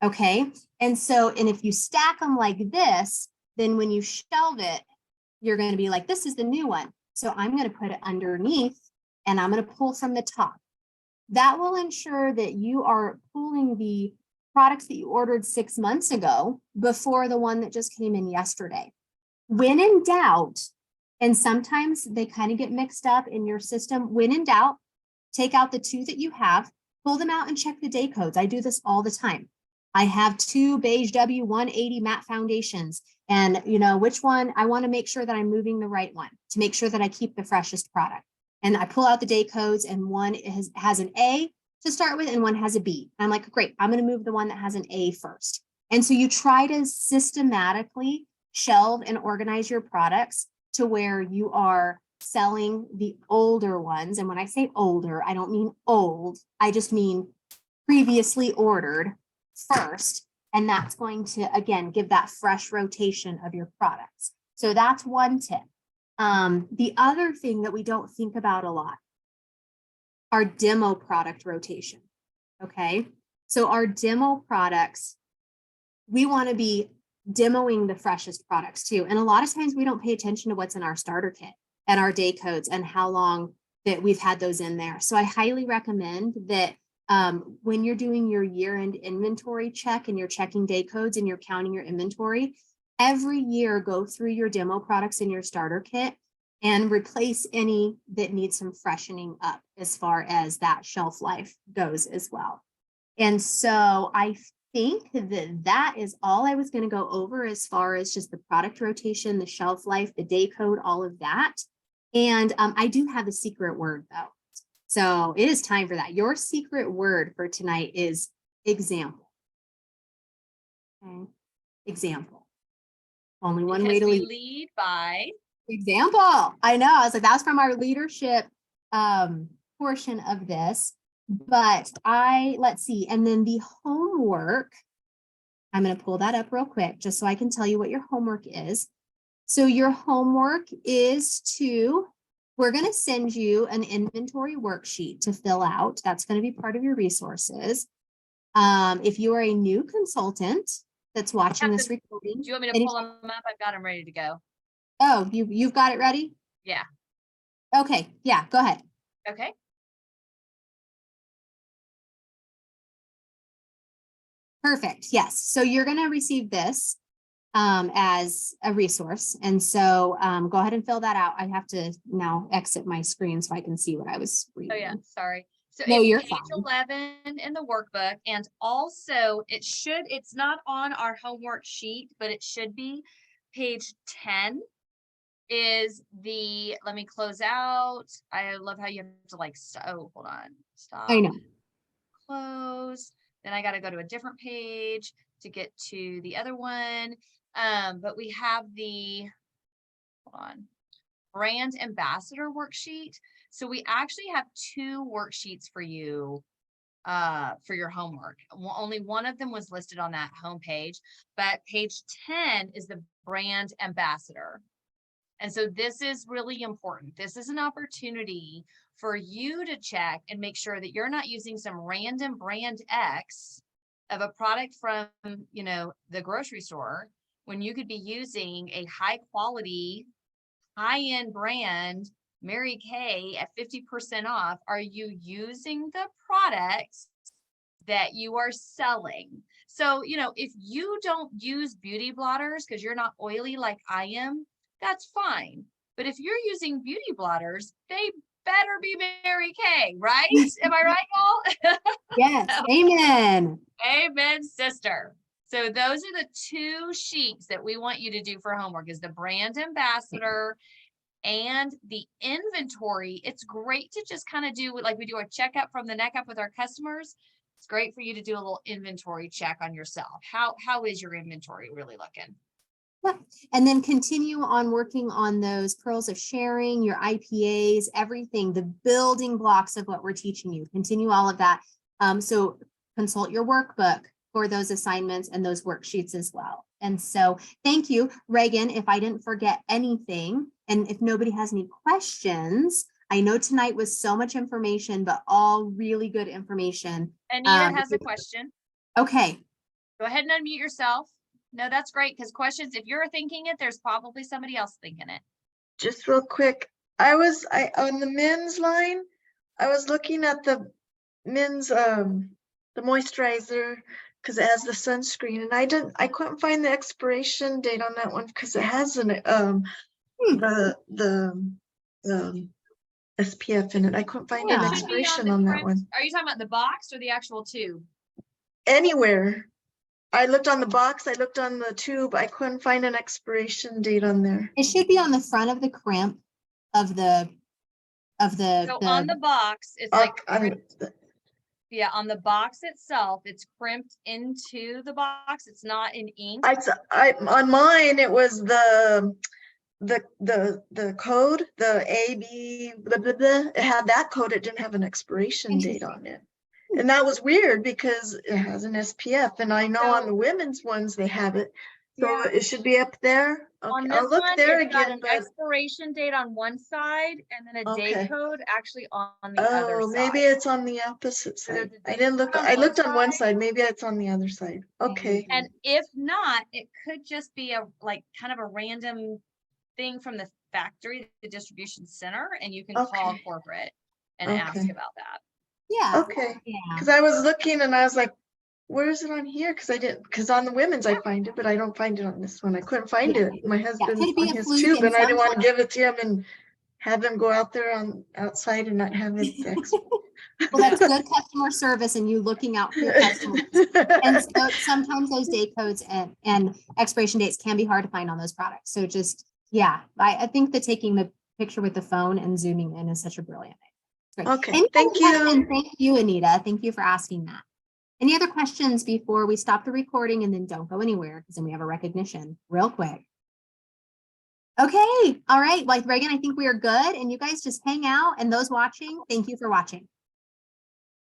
Okay. And if you stack them like this, then when you shelve it, you're going to be like, this is the new one. So I'm going to put it underneath and I'm going to pull from the top. That will ensure that you are pulling the products that you ordered 6 months ago before the one that just came in yesterday. When in doubt, and sometimes they kind of get mixed up in your system, when in doubt, take out the 2 that you have, pull them out and check the day codes. I do this all the time. I have 2 beige W180 matte foundations, and which one I want to make sure that I'm moving the right one to make sure that I keep the freshest product. And I pull out the day codes, and one has an A to start with and one has a B. I'm like, great, I'm going to move the one that has an A first. And so you try to systematically shelve and organize your products to where you are selling the older ones. And when I say older, I don't mean old, I just mean previously ordered first. And that's going to, again, give that fresh rotation of your products. So that's one tip. The other thing that we don't think about a lot are demo product rotation. Okay. So our demo products, we want to be demoing the freshest products too. And a lot of times we don't pay attention to what's in our starter kit and our day codes and how long that we've had those in there. So I highly recommend that When you're doing your year-end inventory check and you're checking day codes and you're counting your inventory, every year go through your demo products in your starter kit and replace any that need some freshening up as far as that shelf life goes as well. And so I think that is all I was going to go over as far as just the product rotation, the shelf life, the day code, all of that. And I do have a secret word though. So it is time for that. Your secret word for tonight is example. Okay. Example. Only one way Because to we lead. lead by, Example. I know. I was like, that was from our leadership portion of this. But let's see. And then the homework, I'm going to pull that up real quick just so I can tell you what your homework is. So your homework is we're going to send you an inventory worksheet to fill out. That's going to be part of your resources. If you are a new consultant that's watching this recording. do you want me to pull them up? I've got them ready to go. Oh, you've got it ready? Yeah. Okay. Yeah, go ahead. Okay. Perfect. Yes. So you're going to receive this as a resource. And so go ahead and fill that out. I have to now exit my screen so I can see what I was reading. Oh yeah, sorry. So No, you're it's page fine. 11 in the workbook, and also it's not on our homework sheet, but it should be page 10 is let me close out. I love how you have to like, oh, hold on, stop. I know. Close. Then I got to go to a different page to get to the other one. But we have hold on, brand ambassador worksheet. So we actually have 2 worksheets for you for your homework. Only one of them was listed on that homepage, but page 10 is the brand ambassador. And so this is really important. This is an opportunity for you to check and make sure that you're not using some random brand X of a product from, the grocery store, when you could be using a high quality, high-end brand, Mary Kay at 50% off. Are you using the products that you are selling? So, if you don't use beauty blotters because you're not oily like I am, that's fine. But if you're using beauty blotters, they better be Mary Kay, right? Am I right, y'all? Yes. Amen. Amen, sister. So those are the 2 sheets that we want you to do for homework, is the brand ambassador and the inventory. It's great to just kind of do like we do a checkup from the neck up with our customers. It's great for you to do a little inventory check on yourself. How is your inventory really looking? And then continue on working on those pearls of sharing, your IPAs, everything, the building blocks of what we're teaching you. Continue all of that. So consult your workbook for those assignments and those worksheets as well. And so thank you, Reagan. If I didn't forget anything, and if nobody has any questions, I know tonight was so much information, but all really good information. Anita has a question. Okay. Go ahead and unmute yourself. No, that's great, because questions, if you're thinking it, there's probably somebody else thinking it. Just real quick, on the men's line, I was looking at the men's the moisturizer because it has the sunscreen, and I couldn't find the expiration date on that one because it has the SPF in it. I couldn't find Yeah. an It should be on expiration the on that front. one. Are you talking about the box or the actual tube? Anywhere. I looked on the box, I looked on the tube, I couldn't find an expiration date on there. It should be on the front of the crimp of the So on the box, it's like, On yeah, on the box itself, it's crimped into the box. It's not in ink. on mine, it was the code, the AB, blah, blah, blah. It had that code. It didn't have an expiration date on it. And that was weird because it has an SPF, and I know on So- the women's ones, they have it. So Yeah. it should be up there. On Okay, I'll this look one, there it's got again, an but, expiration date on one side and then a day Okay. code actually on the other oh, side. maybe it's on the opposite So there's side. a I didn't look, date on I one looked on one side. side, maybe it's on the other side. Okay. And if not, it could just be a kind of a random thing from the factory, the distribution center, and you can call Okay. corporate and ask Okay. about that. Yeah. Okay, Yeah. because I was looking and I was like, where is it on here? Because I didn't, because on the women's I find it, but I don't find it on this one. I couldn't find Yeah. it. My husband's could be on a his fluke too, and but I didn't want to sometimes- give it to him and have him go out there on outside and not have it. Well, that's good customer service and you looking out for your customers. And so sometimes those date codes and expiration dates can be hard to find on those products. So just, yeah, I think that taking the picture with the phone and zooming in is such a brilliant idea. Great. Okay, Any thank other you. questions? Thank you, Anita. Thank you for asking that. Any other questions before we stop the recording and then don't go anywhere because then we have a recognition real quick. Okay, all right. Like Reagan, I think we are good and you guys just hang out and those watching, thank you for watching.